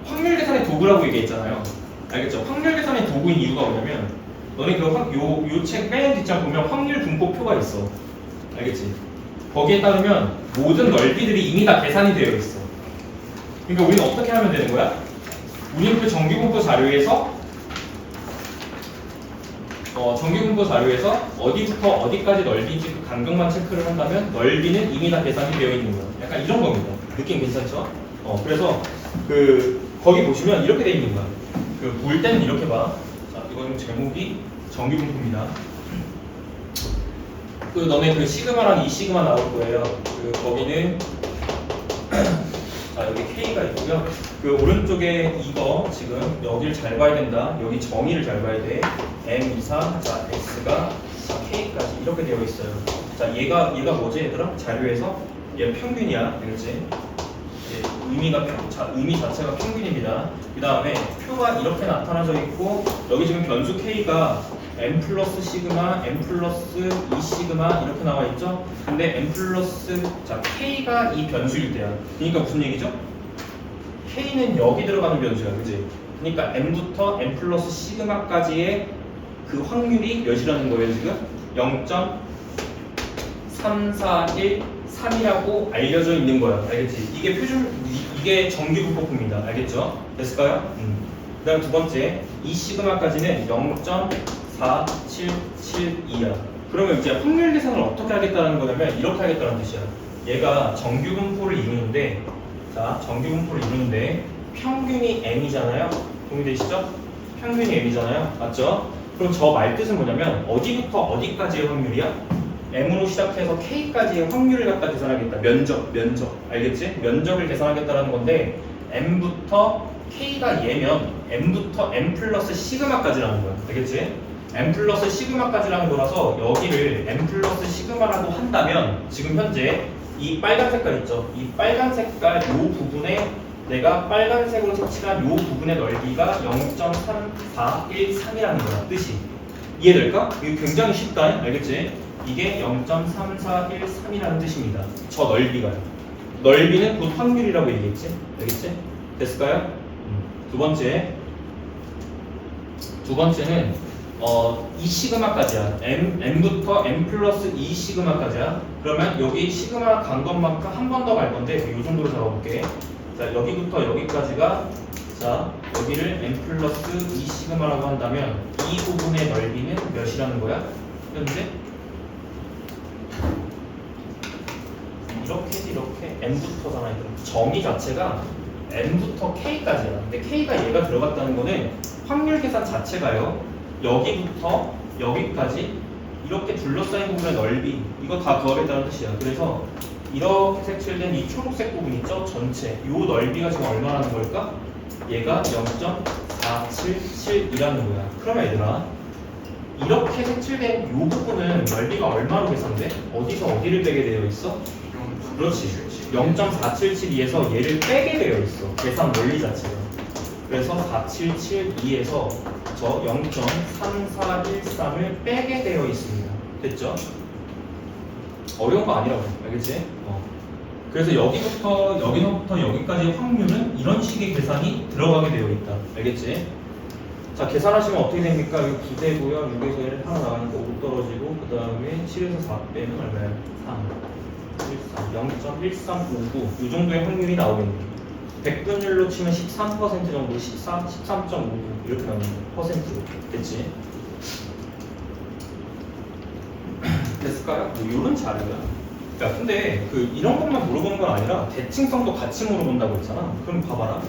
확률 계산의 도구라고 얘기했잖아요. 알겠죠? 확률 계산의 도구인 이유가 뭐냐면 너네 요책 맨 뒷장 보면 확률 분포표가 있어. 알겠지? 거기에 따르면 모든 넓이들이 이미 다 계산이 되어 있어. 그러니까 우리는 어떻게 하면 되는 거야? 우리는 그 정규분포 자료에서 어디부터 어디까지 넓이인지 그 간격만 체크를 한다면 넓이는 이미 다 계산이 되어 있는 거야. 약간 이런 겁니다. 느낌 괜찮죠? 그래서 거기 보시면 이렇게 되어 있는 거야. 볼 때는 이렇게 봐. 자, 이거는 제목이 정규분포입니다. 너네 시그마랑 이 시그마 나올 거예요. 거기는 자, 여기 K가 있고요. 오른쪽에 이거 지금 여기를 잘 봐야 된다. 여기 정의를 잘 봐야 돼. M 이상, 자 X가 자, K까지 이렇게 되어 있어요. 자, 얘가 뭐지 얘들아? 자료에서 얘 평균이야, 알겠지? 의미 자체가 평균입니다. 그 다음에 표가 이렇게 나타나져 있고 여기 지금 변수 K가 M 플러스 시그마, M 플러스 2 시그마 이렇게 나와 있죠? 근데 M 플러스 자 K가 이 변수일 때야. 그러니까 무슨 얘기죠? K는 여기 들어가는 변수야, 그지? 그러니까 M부터 M 플러스 시그마까지의 그 확률이 몇이라는 거예요 지금? 0.341 3이라고 알려져 있는 거야. 알겠지? 이게 정규분포입니다. 알겠죠? 됐을까요? 그 다음 두 번째, 이 시그마까지는 0.4772야. 그러면 이제 확률 계산을 어떻게 하겠다는 거냐면 이렇게 하겠다는 뜻이야. 얘가 정규분포를 이루는데, 자, 정규분포를 이루는데 평균이 m이잖아요. 동의되시죠? 평균이 m이잖아요. 맞죠? 그럼 저 말뜻은 뭐냐면 어디부터 어디까지의 확률이야? m으로 시작해서 k까지의 확률을 갖다 계산하겠다. 면적. 알겠지? 면적을 계산하겠다는 건데 m부터 k가 얘면 m부터 m 플러스 시그마까지라는 거야. 알겠지? m 플러스 시그마까지라는 거라서 여기를 m 플러스 시그마라고 한다면 지금 현재 이 빨간 색깔 있죠? 이 빨간 색깔 요 부분에 내가 빨간색으로 색칠한 요 부분의 넓이가 0.3413이라는 거야. 뜻이. 이해될까? 이거 굉장히 쉽다. 알겠지? 이게 0.3413이라는 뜻입니다. 저 넓이가요. 넓이는 곧 확률이라고 얘기했지? 알겠지? 됐을까요? 두 번째는 이 시그마까지야. m부터 m 플러스 2 시그마까지야. 그러면 여기 시그마 간 것만큼 한 번 더 갈 건데 이 정도로 잡아볼게. 자, 여기부터 여기까지가 자, 여기를 m 플러스 2 시그마라고 한다면 이 부분의 넓이는 몇이라는 거야? 현재? 이렇게 m부터잖아. 정의 자체가 m부터 k까지야. 근데 k가 얘가 들어갔다는 거는 확률 계산 자체가요. 여기부터 여기까지 이렇게 둘러싸인 부분의 넓이 이거 다 구하겠다는 뜻이야. 그래서 이렇게 색칠된 이 초록색 부분 있죠? 전체 이 넓이가 지금 얼마라는 걸까? 얘가 0.477이라는 거야. 그러면 얘들아 이렇게 색칠된 이 부분은 넓이가 얼마로 계산돼? 어디서 어디를 빼게 되어 있어? 그렇지. 0.477에서 얘를 빼게 되어 있어. 계산 원리 자체가. 그래서 4772에서 저 0.3413을 빼게 되어 있습니다. 됐죠? 어려운 거 아니라고. 알겠지? 그래서 여기서부터 여기까지 확률은 이런 식의 계산이 들어가게 되어 있다. 알겠지? 자, 계산하시면 어떻게 됩니까? 여기 9되고요. 6에서 1 하나 나가니까 5 떨어지고 그 다음에 7에서 4 빼면 얼마야? 0.1359 이 정도의 확률이 나오겠네요. 백분율로 치면 13% 정도, 13.59 이렇게 나오는 퍼센트로 됐지? 됐을까요? 뭐 이런 자료야. 야, 근데 이런 것만 물어보는 건 아니라 대칭성도 같이 물어본다고 했잖아. 그럼 봐봐라.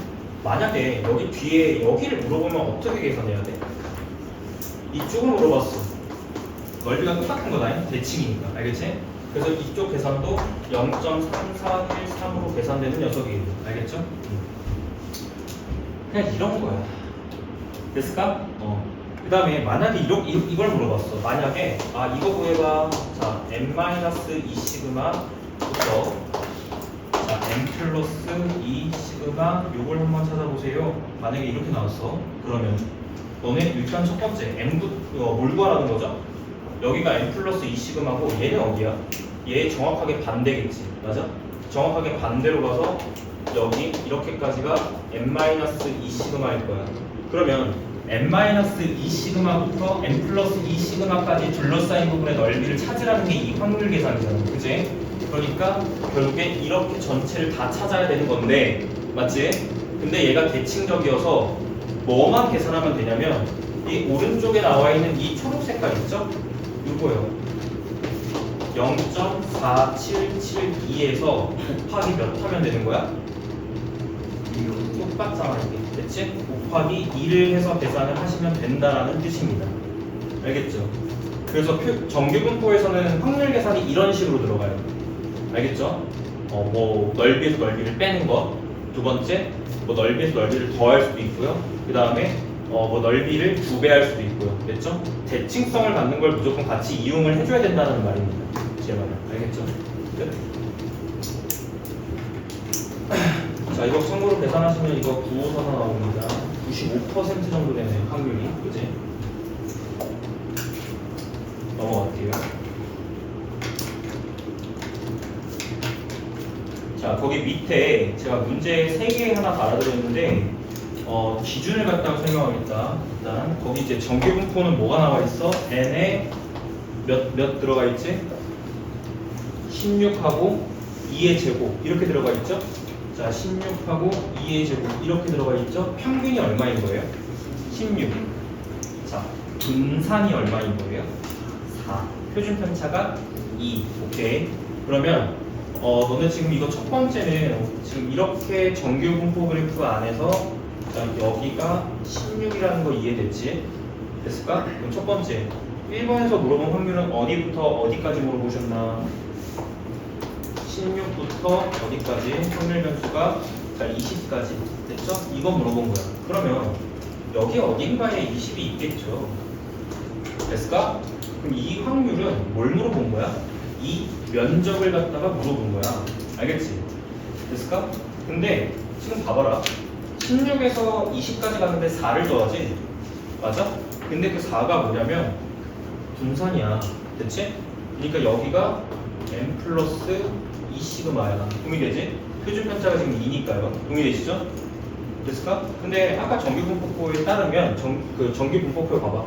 만약에 여기 뒤에 여기를 물어보면 어떻게 계산해야 돼? 이쪽을 물어봤어. 넓이가 똑같은 거다. 대칭이니까. 알겠지? 그래서 이쪽 계산도 0.3413으로 계산되는 녀석이에요. 알겠죠? 그냥 이런 거야. 됐을까? 그 다음에 만약에 이걸 물어봤어. 만약에 이거 구해봐. 자 n-2 시그마부터 자 n 플러스 2 시그마 요걸 한번 찾아보세요. 만약에 이렇게 나왔어. 그러면 너네 일단 첫 번째 뭘 구하라는 거죠? 여기가 n 플러스 2 시그마고 얘는 어디야? 얘 정확하게 반대겠지. 맞아? 정확하게 반대로 가서 여기 이렇게까지가 n-2 시그마일 거야. 그러면 n-2 시그마부터 n 플러스 2 시그마까지 둘러싸인 부분의 넓이를 찾으라는 게 이 확률 계산이잖아. 그치? 그러니까 결국에 이렇게 전체를 다 찾아야 되는 건데 맞지? 근데 얘가 대칭적이어서 뭐만 계산하면 되냐면 이 오른쪽에 나와 있는 이 초록 색깔 있죠? 이거요. 0.4772에서 곱하기 몇 하면 되는 거야? 똑같잖아 이게. 됐지? 곱하기 2를 해서 계산을 하시면 된다라는 뜻입니다. 알겠죠? 그래서 정규분포에서는 확률 계산이 이런 식으로 들어가요. 알겠죠? 뭐 넓이에서 넓이를 빼는 것. 두 번째, 뭐 넓이에서 넓이를 더할 수도 있고요. 그 다음에 뭐 넓이를 2배 할 수도 있고요. 됐죠? 대칭성을 갖는 걸 무조건 같이 이용을 해줘야 된다는 말입니다. 제 말은. 알겠죠? 끝. 자, 이거 참고로 계산하시면 이거 9호선화 나옵니다. 95% 정도 되네요, 확률이. 그지? 넘어갈게요. 자, 거기 밑에 제가 문제 3개 하나 달아드렸는데 기준을 갖다가 설명하겠다. 일단 거기 이제 정규분포는 뭐가 나와 있어? n에 몇 들어가 있지? 16하고 2의 제곱 이렇게 들어가 있죠? 자, 16하고 2의 제곱 이렇게 들어가 있죠? 평균이 얼마인 거예요? 16. 자, 분산이 얼마인 거예요? 4. 표준 편차가 2. 오케이. 그러면 너네 지금 이거 첫 번째는 지금 이렇게 정규 분포 그래프 안에서 자, 여기가 16이라는 거 이해됐지? 됐을까? 그럼 첫 번째 1번에서 물어본 확률은 어디부터 어디까지 물어보셨나? 16부터 어디까지? 확률 변수가 자 20까지 됐죠? 이거 물어본 거야. 그러면 여기 어딘가에 20이 있겠죠? 됐을까? 그럼 이 확률은 뭘 물어본 거야? 이 면적을 갖다가 물어본 거야. 알겠지? 됐을까? 근데 지금 봐봐라. 16에서 20까지 갔는데 4를 더하지? 맞아? 근데 그 4가 뭐냐면 분산이야. 됐지? 그러니까 여기가 n 플러스 2 시그마야. 동의되지? 표준 편차가 지금 2니까요. 동의되시죠? 됐을까? 근데 아까 정규분포표에 따르면 정규분포표 봐봐.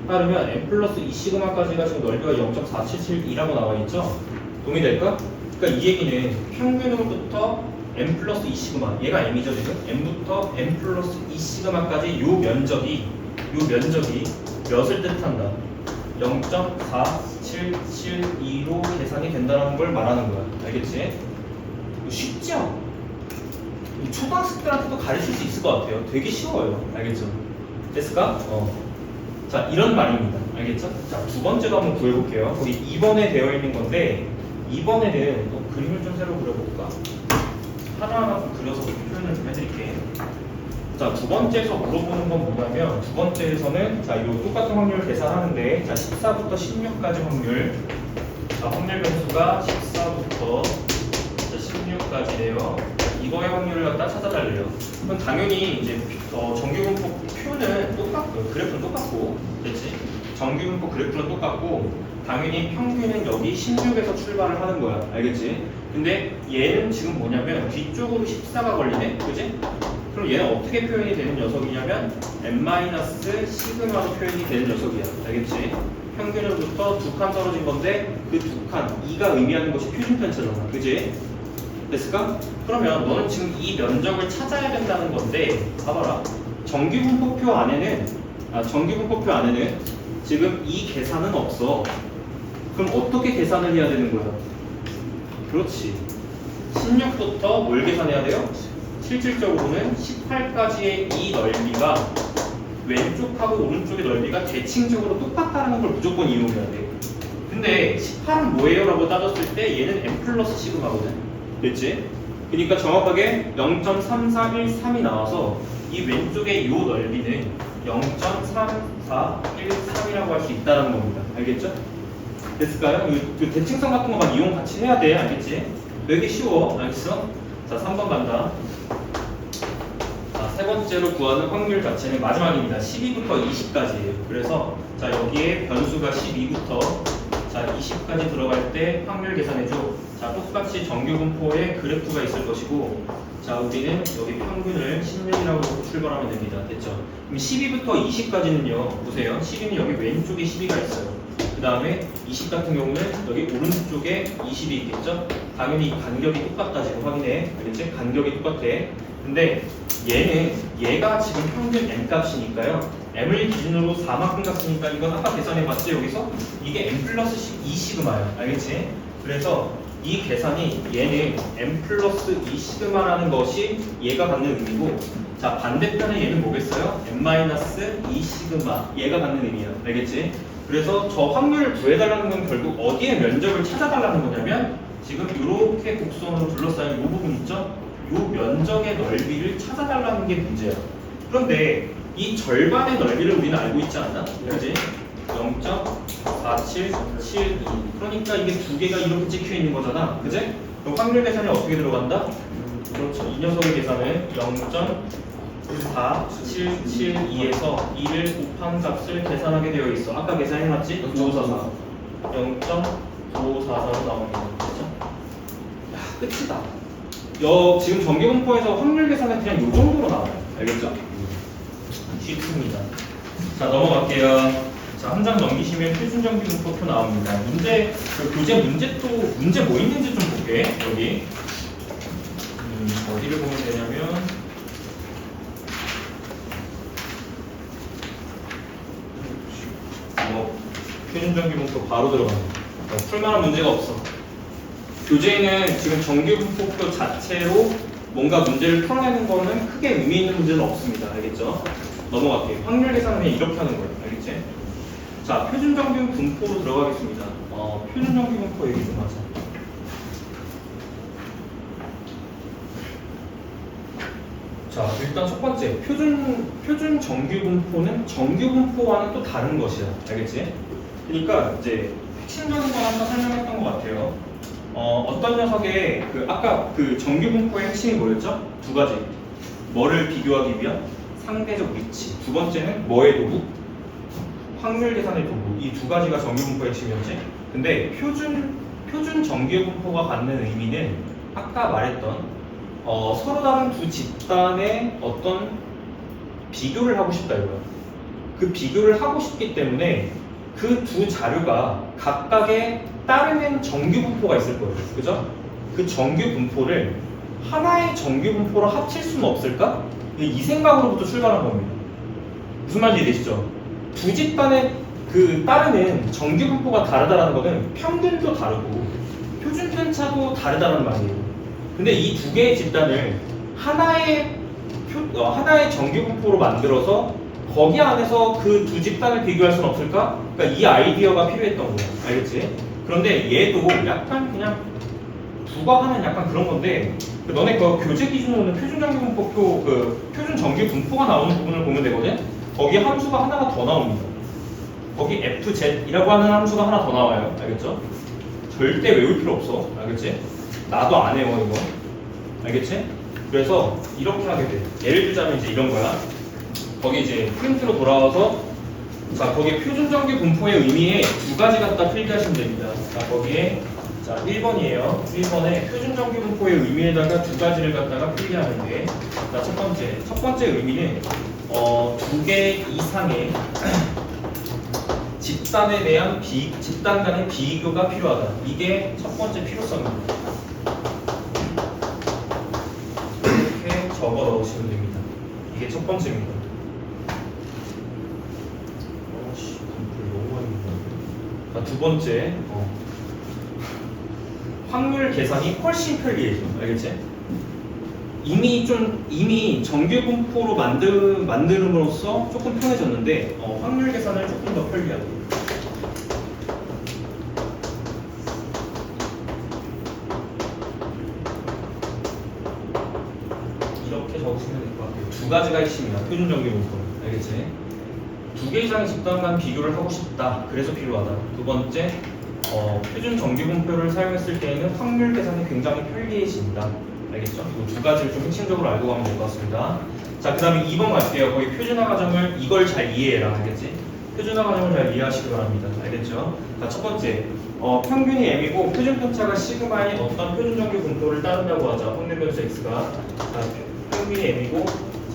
따르면 n 플러스 2 시그마까지가 지금 넓이가 0.4772라고 나와 있죠? 동의될까? 그러니까 이 얘기는 평균으로부터 n 플러스 2 시그마, 얘가 m이죠 지금? n부터 n 플러스 2 시그마까지 요 면적이 몇을 뜻한다? 0.4772로 계산이 된다는 걸 말하는 거야. 알겠지? 쉽죠? 초등학생들한테도 가르칠 수 있을 것 같아요. 되게 쉬워요. 알겠죠? 됐을까? 자, 이런 말입니다. 알겠죠? 자, 두 번째도 한번 구해볼게요. 거기 2번에 되어 있는 건데 2번에는 또 그림을 좀 새로 그려볼까? 하나하나 좀 그려서 표현을 좀 해드릴게. 자, 두 번째에서 물어보는 건 뭐냐면 두 번째에서는 자, 이 똑같은 확률을 계산하는데 자, 14부터 16까지 확률. 자, 확률 변수가 14부터 16까지래요. 이거의 확률을 갖다 찾아달래요. 그럼 당연히 이제 정규분포 표는 똑같고 그래프는 똑같고, 그렇지? 정규분포 그래프는 똑같고 당연히 평균은 여기 16에서 출발을 하는 거야. 알겠지? 근데 얘는 지금 뭐냐면 뒤쪽으로 14가 걸리네, 그지? 그럼 얘는 어떻게 표현이 되는 녀석이냐면 n-시그마로 표현이 되는 녀석이야. 알겠지? 평균으로부터 2칸 떨어진 건데 그 2칸, 2가 의미하는 것이 표준 편차잖아, 그지? 됐을까? 그러면 너는 지금 이 면적을 찾아야 된다는 건데 봐봐라. 정규분포표 안에는 지금 이 계산은 없어. 그럼 어떻게 계산을 해야 되는 거야? 그렇지. 16부터 뭘 계산해야 돼요? 실질적으로는 18까지의 이 넓이가 왼쪽하고 오른쪽의 넓이가 대칭적으로 똑같다는 걸 무조건 이용해야 돼. 근데 18은 뭐예요? 라고 따졌을 때 얘는 n 플러스 시그마거든. 됐지? 그러니까 정확하게 0.3413이 나와서 이 왼쪽의 이 넓이는 0.3413이라고 할 수 있다는 겁니다. 알겠죠? 됐을까요? 이 대칭성 같은 것만 이용 같이 해야 돼. 알겠지? 되게 쉬워. 알겠어? 자, 3번 간다. 자, 세 번째로 구하는 확률 자체는 마지막입니다. 12부터 20까지예요. 그래서 자, 여기에 변수가 12부터 자, 20까지 들어갈 때 확률 계산해줘. 자, 똑같이 정규 분포에 그래프가 있을 것이고, 자, 우리는 여기 평균을 16이라고 출발하면 됩니다. 됐죠? 그럼 12부터 20까지는요, 보세요. 12는 여기 왼쪽에 12가 있어요. 그 다음에 20 같은 경우는 여기 오른쪽에 20이 있겠죠? 당연히 간격이 똑같다. 지금 확인해. 알겠지? 간격이 똑같아. 근데 얘가 지금 평균 m 값이니까요. m을 기준으로 4만큼 갔으니까 이건 아까 계산해봤지 여기서? 이게 m 플러스 2시그마야. 알겠지? 그래서 이 계산이 얘는 m 플러스 2시그마라는 것이 얘가 갖는 의미고, 자, 반대편에 얘는 뭐겠어요? m 마이너스 2시그마. 얘가 갖는 의미야. 알겠지? 그래서 저 확률을 구해달라는 건 결국 어디에 면적을 찾아달라는 거냐면 지금 이렇게 곡선으로 둘러싸인 이 부분 있죠? 이 면적의 넓이를 찾아달라는 게 문제야. 그런데 이 절반의 넓이를 우리는 알고 있지 않나? 그지? 0.4772. 그러니까 이게 두 개가 이렇게 찍혀 있는 거잖아. 그지? 그럼 확률 계산이 어떻게 들어간다? 그렇죠. 이 녀석의 계산은 0.4772에서 2를 곱한 값을 계산하게 되어 있어. 아까 계산해놨지? 9544. 0.9544로 나옵니다. 그렇죠? 야, 끝이다. 지금 정기분포에서 확률 계산은 그냥 이 정도로 나와요. 알겠죠? 쉽습니다. 자, 넘어갈게요. 자, 한 장 넘기시면 표준 정기분포표 나옵니다. 교재 문제 뭐 있는지 좀 볼게. 여기 어디를 보면 되냐면 표준 정기분포 바로 들어갑니다. 풀만한 문제가 없어. 교재에는 지금 정규분포표 자체로 뭔가 문제를 풀어내는 거는 크게 의미 있는 문제는 없습니다. 알겠죠? 넘어갈게요. 확률 계산은 그냥 이렇게 하는 거예요. 알겠지? 자, 표준 정규 분포로 들어가겠습니다. 표준 정규 분포 얘기 좀 하자. 자, 일단 첫 번째, 표준 정규 분포는 정규 분포와는 또 다른 것이야. 알겠지? 그러니까 이제 핵심적인 건 아까 설명했던 것 같아요. 어떤 녀석의 아까 정규 분포의 핵심이 뭐였죠? 두 가지. 뭐를 비교하기 위한 상대적 위치. 두 번째는 뭐의 도구? 확률 계산의 도구. 이 두 가지가 정규 분포의 핵심이었지. 근데 표준 정규 분포가 갖는 의미는 아까 말했던 서로 다른 두 집단의 어떤 비교를 하고 싶다 이거야. 그 비교를 하고 싶기 때문에 그 두 자료가 각각의 따르는 정규 분포가 있을 거예요. 그죠? 그 정규 분포를 하나의 정규 분포로 합칠 수는 없을까? 이 생각으로부터 출발한 겁니다. 무슨 말인지 이해되시죠? 두 집단의 따르는 정규 분포가 다르다는 거는 평균도 다르고 표준 편차도 다르다는 말이에요. 근데 이 두 개의 집단을 하나의 정규 분포로 만들어서 거기 안에서 그 두 집단을 비교할 수는 없을까? 그러니까 이 아이디어가 필요했던 거야. 알겠지? 그런데 얘도 약간 그냥 부과하는 약간 그런 건데, 너네 교재 기준으로는 표준 정규 분포표 표준 정규 분포가 나오는 부분을 보면 되거든. 거기에 함수가 하나가 더 나옵니다. 거기 FZ이라고 하는 함수가 하나 더 나와요. 알겠죠? 절대 외울 필요 없어. 알겠지? 나도 안 해요 이거. 알겠지? 그래서 이렇게 하게 돼. 예를 들자면 이제 이런 거야. 거기 이제 프린트로 돌아와서 자, 거기에 표준 정규 분포의 의미에 두 가지 갖다 필기하시면 됩니다. 자, 거기에 자, 1번이에요. 1번에 표준 정규 분포의 의미에다가 두 가지를 갖다가 필기하는 게, 자, 첫 번째 의미는 두 개 이상의 집단에 대한 집단 간의 비교가 필요하다. 이게 첫 번째 필요성입니다. 이렇게 적어 넣으시면 됩니다. 이게 첫 번째입니다. 두 번째, 확률 계산이 훨씬 편리해져. 알겠지? 이미 정규 분포로 만듦으로써 조금 편해졌는데, 확률 계산을 조금 더 편리하게. 가지가 핵심이야. 표준 정규 분포. 알겠지? 두 개 이상의 집단 간 비교를 하고 싶다. 그래서 필요하다. 두 번째, 표준 정규 분포를 사용했을 때에는 확률 계산이 굉장히 편리해진다. 알겠죠? 이 두 가지를 좀 핵심적으로 알고 가면 될 것 같습니다. 자, 그 다음에 2번 갈게요. 거기 표준화 과정을 이걸 잘 이해해라. 알겠지? 표준화 과정을 잘 이해하시기 바랍니다. 알겠죠? 자, 첫 번째, 평균이 m이고 표준 편차가 시그마인 어떤 표준 정규 분포를 따른다고 하자. 확률 변수 x가. 자, 평균이 m이고,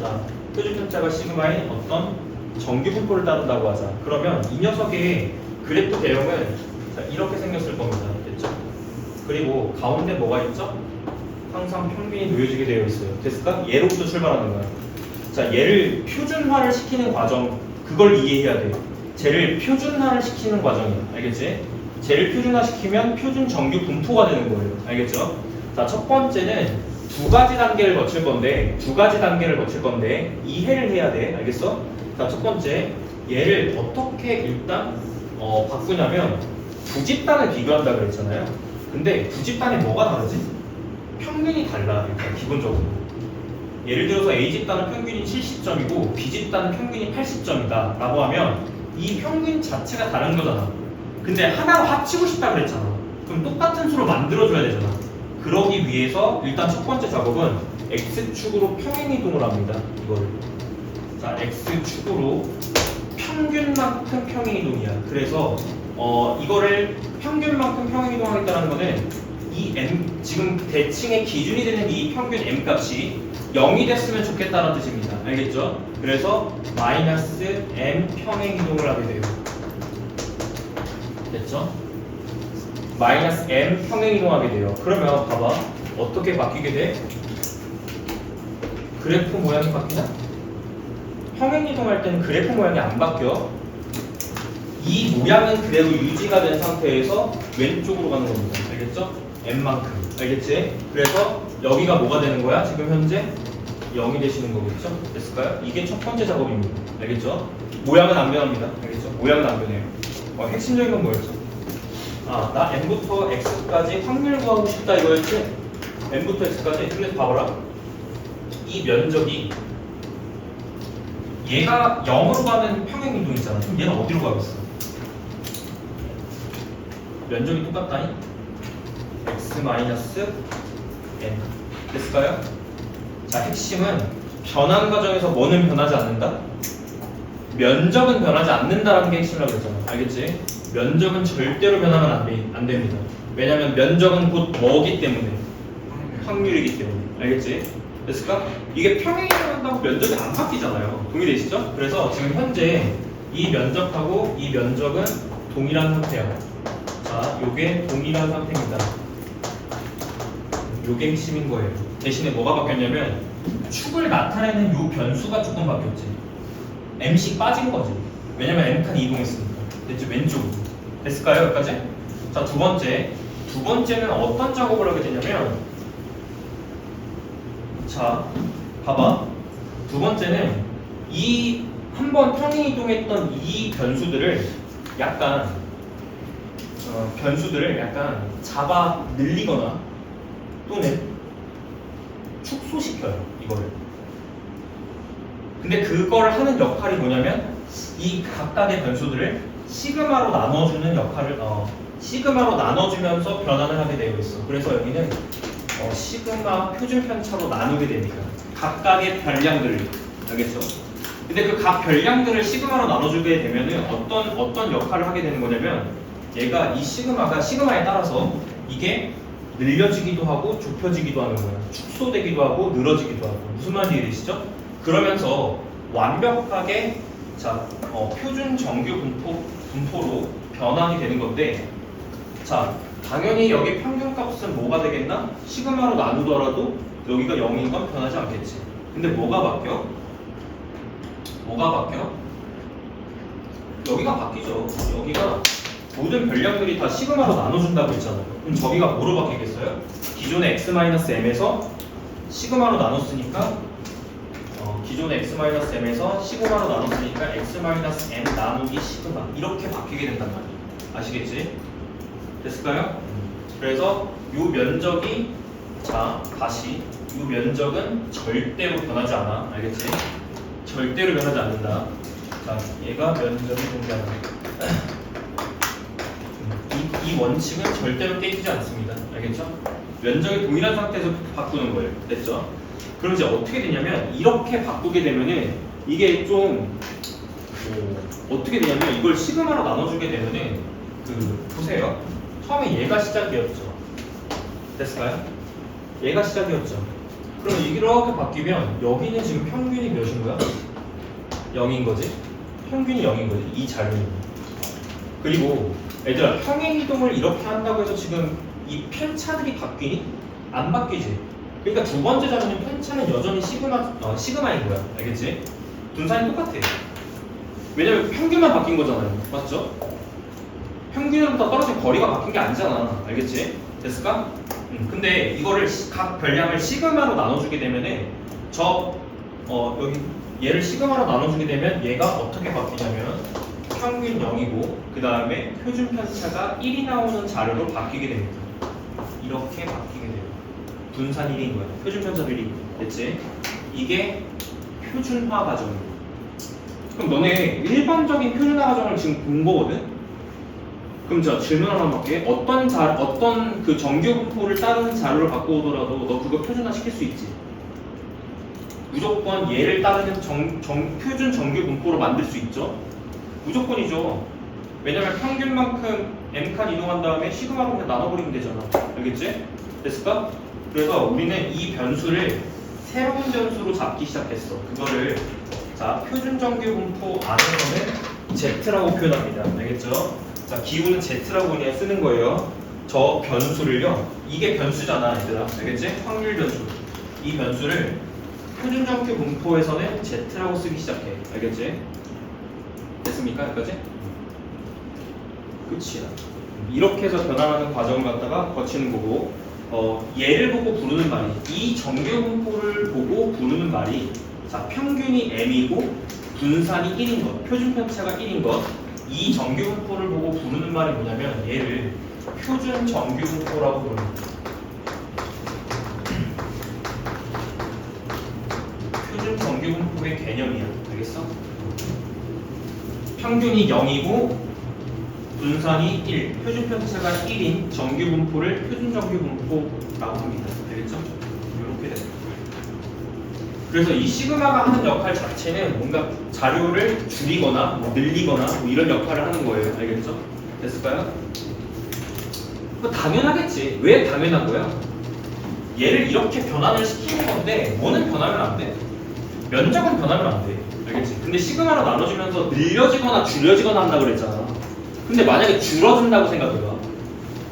자, 표준 편차가 시그마인 어떤 정규 분포를 따른다고 하자. 그러면 이 녀석의 그래프 대형은 자, 이렇게 생겼을 겁니다. 됐죠? 그리고 가운데 뭐가 있죠? 항상 평균이 놓여지게 되어 있어요. 됐을까? 얘로부터 출발하는 거야. 자, 얘를 표준화를 시키는 과정, 그걸 이해해야 돼요. 쟤를 표준화를 시키는 과정이야. 알겠지? 쟤를 표준화시키면 표준 정규 분포가 되는 거예요. 알겠죠? 자, 첫 번째는 두 가지 단계를 거칠 건데 이해를 해야 돼. 알겠어? 자, 첫 번째, 얘를 어떻게 일단 바꾸냐면 부집단을 비교한다 그랬잖아요. 근데 부집단이 뭐가 다르지? 평균이 달라. 일단 기본적으로. 예를 들어서 A집단은 평균이 70점이고 B집단은 평균이 80점이다 라고 하면 이 평균 자체가 다른 거잖아. 근데 하나로 합치고 싶다 그랬잖아. 그럼 똑같은 수로 만들어줘야 되잖아. 그러기 위해서 일단 첫 번째 작업은 X축으로 평행이동을 합니다. 이거를. 자, X축으로 평균만큼 평행이동이야. 그래서 이거를 평균만큼 평행이동하겠다는 거는 이 m 지금 대칭의 기준이 되는 이 평균 m 값이 0이 됐으면 좋겠다는 뜻입니다. 알겠죠? 그래서 마이너스 m 평행이동을 하게 돼요. 됐죠? 마이너스 m 평행이동하게 돼요. 그러면 봐봐, 어떻게 바뀌게 돼? 그래프 모양이 바뀌나? 평행이동할 때는 그래프 모양이 안 바뀌어. 이 모양은 그대로 유지가 된 상태에서 왼쪽으로 가는 겁니다. 알겠죠? n만큼. 알겠지? 그래서 여기가 뭐가 되는 거야? 지금 현재 0이 되시는 거겠죠? 됐을까요? 이게 첫 번째 작업입니다. 알겠죠? 모양은 안 변합니다. 알겠죠? 모양은 안 변해요. 핵심적인 건 뭐였죠? 나 n부터 x까지 확률 구하고 싶다 이거였지? n부터 x까지. 근데 봐봐라. 이 면적이 얘가 0으로 가는 평행이동 있잖아. 그럼 얘는 어디로 가겠어? 면적이 똑같다니? x-n 됐을까요? 자, 핵심은 변환 과정에서 뭐는 변하지 않는다? 면적은 변하지 않는다라는 게 핵심이라고 그랬잖아. 알겠지? 면적은 절대로 변하면 안 됩니다. 왜냐면 면적은 곧 뭐기 때문에? 확률이기 때문에. 알겠지? 됐을까? 이게 평행이동한다고 면적이 안 바뀌잖아요. 동일해지죠? 그래서 지금 현재 이 면적하고 이 면적은 동일한 상태야. 자, 요게 동일한 상태입니다. 요게 핵심인 거예요. 대신에 뭐가 바뀌었냐면 축을 나타내는 요 변수가 조금 바뀌었지. m씩 빠진 거지. 왜냐면 m칸 이동했으니까. 됐지? 왼쪽으로. 됐을까요? 여기까지? 자, 두 번째는 어떤 작업을 하게 되냐면, 자, 봐봐. 두 번째는 이 한번 평행이동했던 이 변수들을 약간 잡아 늘리거나 또는 축소시켜요. 이거를. 근데 그걸 하는 역할이 뭐냐면 이 각각의 변수들을 시그마로 나눠주는 역할을 시그마로 나눠주면서 변환을 하게 되어 있어. 그래서 여기는 시그마 표준 편차로 나누게 됩니다. 각각의 별량들을. 알겠죠? 근데 그 각 별량들을 시그마로 나눠주게 되면은 어떤 역할을 하게 되는 거냐면 얘가 이 시그마에 따라서 이게 늘려지기도 하고 좁혀지기도 하는 거야. 축소되기도 하고 늘어지기도 하고. 무슨 말인지 이해되시죠? 그러면서 완벽하게 자, 표준 정규 분포로 변환이 되는 건데, 자, 당연히 여기 평균값은 뭐가 되겠나? 시그마로 나누더라도 여기가 0인 건 변하지 않겠지. 근데 뭐가 바뀌어? 여기가 바뀌죠. 여기가 모든 별량들이 다 시그마로 나눠준다고 했잖아요. 그럼 저기가 뭐로 바뀌겠어요? 기존의 x-m에서 시그마로 나눴으니까 기존의 x-m에서 시그마로 나눴으니까 x-m 나누기 시그마 이렇게 바뀌게 된단 말이에요. 아시겠지? 됐을까요? 그래서 이 면적이 자 다시 이 면적은 절대로 변하지 않아. 알겠지? 절대로 변하지 않는다. 자, 얘가 면적이 동일하다. 이 원칙은 절대로 깨지지 않습니다. 알겠죠? 면적이 동일한 상태에서 바꾸는 거예요. 됐죠? 그럼 이제 어떻게 되냐면 이렇게 바꾸게 되면은 이게 좀 어떻게 되냐면 이걸 시그마로 나눠주게 되면은 보세요. 처음에 얘가 시작이었죠. 됐을까요? 얘가 시작이었죠. 그럼 이렇게 바뀌면 여기는 지금 평균이 몇인 거야? 0인 거지? 평균이 0인 거지. 이 자료는. 그리고 얘들아 평행 이동을 이렇게 한다고 해서 지금 이 편차들이 바뀌니? 안 바뀌지. 그러니까 두 번째 자료는 편차는 여전히 시그마인 거야. 알겠지? 분산이 똑같아. 왜냐면 평균만 바뀐 거잖아요. 맞죠? 평균으로부터 떨어진 거리가 바뀐 게 아니잖아. 알겠지? 됐을까? 근데 이거를 각 별량을 시그마로 나눠주게 되면은 여기 얘를 시그마로 나눠주게 되면 얘가 어떻게 바뀌냐면 평균 0이고 그 다음에 표준 편차가 1이 나오는 자료로 바뀌게 됩니다. 이렇게 바뀌게 돼요. 분산 1인 거야. 표준 편차 1이. 됐지? 이게 표준화 과정이에요. 그럼 너네 일반적인 표준화 과정을 지금 본 거거든? 그럼 저 질문 하나 할게. 어떤 그 정규 분포를 따르는 자료를 갖고 오더라도 너 그거 표준화 시킬 수 있지? 무조건 얘를 따르는 표준 정규 분포로 만들 수 있죠? 무조건이죠. 왜냐면 평균만큼 m칸 이동한 다음에 시그마로 그냥 나눠버리면 되잖아. 알겠지? 됐을까? 그래서 우리는 이 변수를 새로운 변수로 잡기 시작했어. 그거를 자 표준 정규 분포 안에서는 z라고 표현합니다. 알겠죠? 자 기호는 z라고 그냥 쓰는 거예요. 저 변수를요. 이게 변수잖아, 얘들아. 알겠지? 확률 변수. 이 변수를 표준 정규 분포에서는 z라고 쓰기 시작해. 알겠지? 됐습니까? 여기까지? 끝이야. 이렇게 해서 변화하는 과정을 갖다가 거치는 거고 얘를 보고 부르는 말이 이 정규 분포를 보고 부르는 말이 자 평균이 m이고 분산이 1인 것, 표준 편차가 1인 것 이 정규 분포를 보고 부르는 말이 뭐냐면 얘를 표준 정규 분포라고 부릅니다. 표준 정규 분포의 개념이야. 알겠어? 평균이 0이고 분산이 1, 표준 편차가 1인 정규 분포를 표준 정규 분포라고 합니다. 알겠죠? 이렇게 돼요. 그래서 이 시그마가 하는 역할 자체는 뭔가 자료를 줄이거나 늘리거나 이런 역할을 하는 거예요. 알겠죠? 됐을까요? 뭐 당연하겠지. 왜 당연한 거야? 얘를 이렇게 변환을 시키는 건데 뭐는 변하면 안 돼? 면적은 변하면 안 돼. 알겠지? 근데 시그마로 나눠주면서 늘려지거나 줄여지거나 한다고 그랬잖아. 근데 만약에 줄어든다고 생각해봐.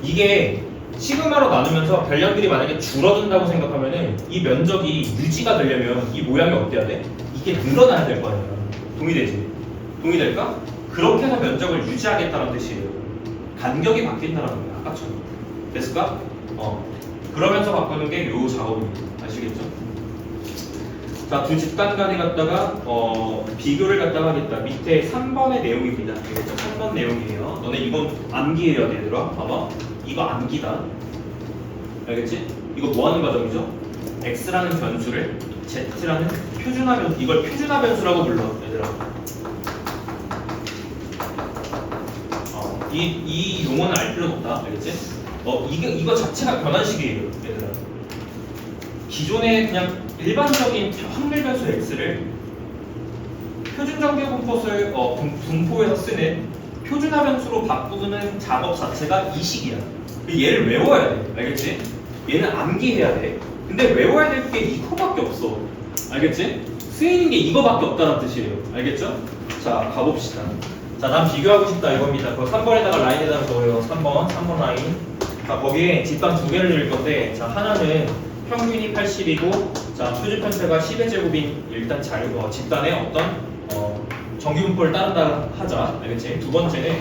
이게 시그마로 나누면서 별량들이 만약에 줄어든다고 생각하면은 이 면적이 유지가 되려면 이 모양이 어때야 돼? 이게 늘어나야 될 거 아니야. 동의되지? 동의될까? 그렇게 해서 면적을 유지하겠다는 뜻이에요. 간격이 바뀐다는 거야. 아까처럼. 됐을까? 그러면서 바꾸는 게 요 작업입니다. 아시겠죠? 자, 두 집단 간에 갖다가 비교를 갖다가 하겠다. 밑에 3번의 내용입니다. 알겠죠? 3번 내용이에요. 너네 이건 암기해야 돼, 얘들아. 봐봐. 이거 암기다. 알겠지? 이거 뭐 하는 과정이죠? x라는 변수를 z라는 표준화 변수, 이걸 표준화 변수라고 불러, 얘들아. 이 용어는 알 필요는 없다. 알겠지? 이거 자체가 변환식이에요, 얘들아. 기존에 그냥 일반적인 확률 변수 x를 표준 정규 분포에서 쓰는 표준화 변수로 바꾸는 작업 자체가 이 식이야. 얘를 외워야 돼. 알겠지? 얘는 암기해야 돼. 근데 외워야 될 게 이거밖에 없어. 알겠지? 쓰이는 게 이거밖에 없다는 뜻이에요. 알겠죠? 자, 가봅시다. 자, 난 비교하고 싶다 이겁니다. 그 3번에다가 라인에다가 적어요. 3번 라인. 자, 거기에 집단 두 개를 넣을 건데, 자, 하나는 평균이 80이고, 자, 표준 편차가 10의 제곱인 일단 자료, 집단의 어떤 정규 분포를 따른다 하자. 알겠지? 두 번째는,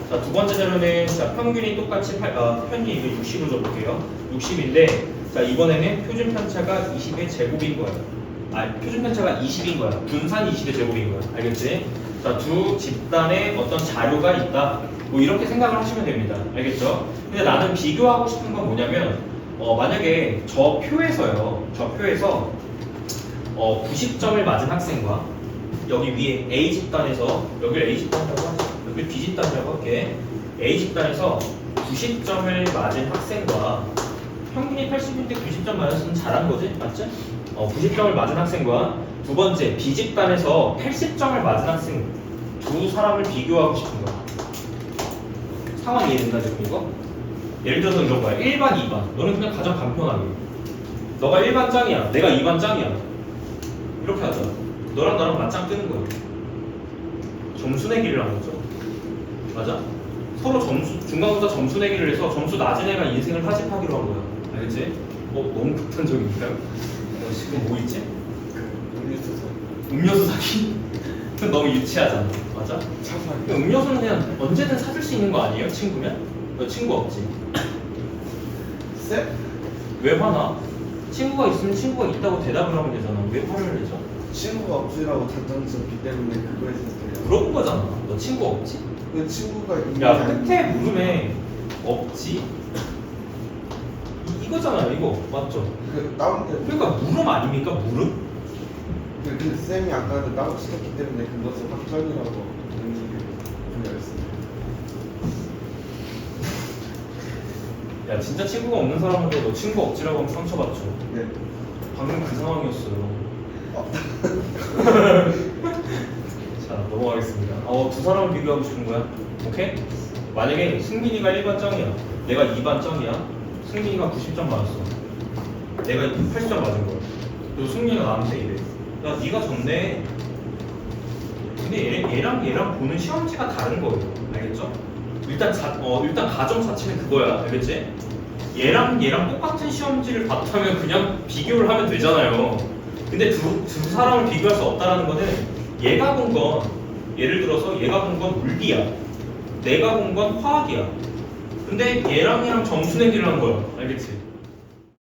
자, 두 번째 자료는, 자, 평균이 똑같이 편이 이거 60으로 줘볼게요. 60인데, 자, 이번에는 표준 편차가 20의 제곱인 거야. 표준 편차가 20인 거야. 분산 20의 제곱인 거야. 알겠지? 자, 두 집단에 어떤 자료가 있다. 뭐 이렇게 생각을 하시면 됩니다. 알겠죠? 근데 나는 비교하고 싶은 건 뭐냐면 만약에 저 표에서요. 저 표에서 90점을 맞은 학생과 여기 위에 A 집단에서 여기를 A 집단이라고 하죠. 여기 B 집단이라고 할게. A 집단에서 90점을 맞은 학생과 평균이 80인데 90점 맞았으면 잘한 거지, 맞지? 90점을 맞은 학생과 두 번째 B 집단에서 80점을 맞은 학생 두 사람을 비교하고 싶은 거야. 상황 이해된다 지금 이거? 예를 들어서 이런 거야. 1반, 2반. 너는 그냥 가장 간편하게. 너가 1반 짱이야. 내가 2반 짱이야. 이렇게 하자. 너랑 나랑 맞짱 뜨는 거야. 점수 내기를 하는 거죠. 맞아? 서로 중간고사 점수 내기를 해서 점수 낮은 애가 인생을 사집하기로 한 거야. 알겠지? 너무 극단적인가요? 지금 뭐 있지? 음료수 사기? 그건 너무 유치하잖아. 맞아? 음료수는 그냥 언제든 사줄 수 있는 거 아니에요? 친구면? 너 친구 없지? 쌤? 왜 화나? 친구가 있으면 친구가 있다고 대답을 하면 되잖아. 왜 화를 내죠? 친구가 없으라고 단정 지었기 때문에 그거 했었어요. 그런 거잖아. 너 친구 없지? 그 친구가 있는 게 야, 아니- 끝에 물음에 없지? 이거잖아요, 이거. 맞죠? 그 다운데 그러니까 물음 아닙니까? 물음? 그 쌤이 아까는 다운 시켰기 때문에 그것을 확정이라고 분류했어요. 야, 진짜 친구가 없는 사람한테 너 친구 없지라고 하면 상처받죠. 네. 방금 그 상황이었어요. 자, 넘어가겠습니다. 두 사람을 비교하고 싶은 거야. 오케이? 만약에 승민이가 1반 짱이야. 내가 2반 짱이야. 승민이가 90점 맞았어. 내가 80점 맞은 거야. 그리고 승민이가 나한테 이래. 야, 네가 졌네. 근데 얘랑 보는 시험지가 다른 거예요. 알겠죠? 일단 가정 자체는 그거야. 알겠지? 얘랑 똑같은 시험지를 바탕에 그냥 비교를 하면 되잖아요. 근데 두 사람을 비교할 수 없다는 거는 얘가 본 건 예를 들어서 얘가 본 건 물리야. 내가 본 건 화학이야. 근데 얘랑 점수 내기를 한 거야. 알겠지?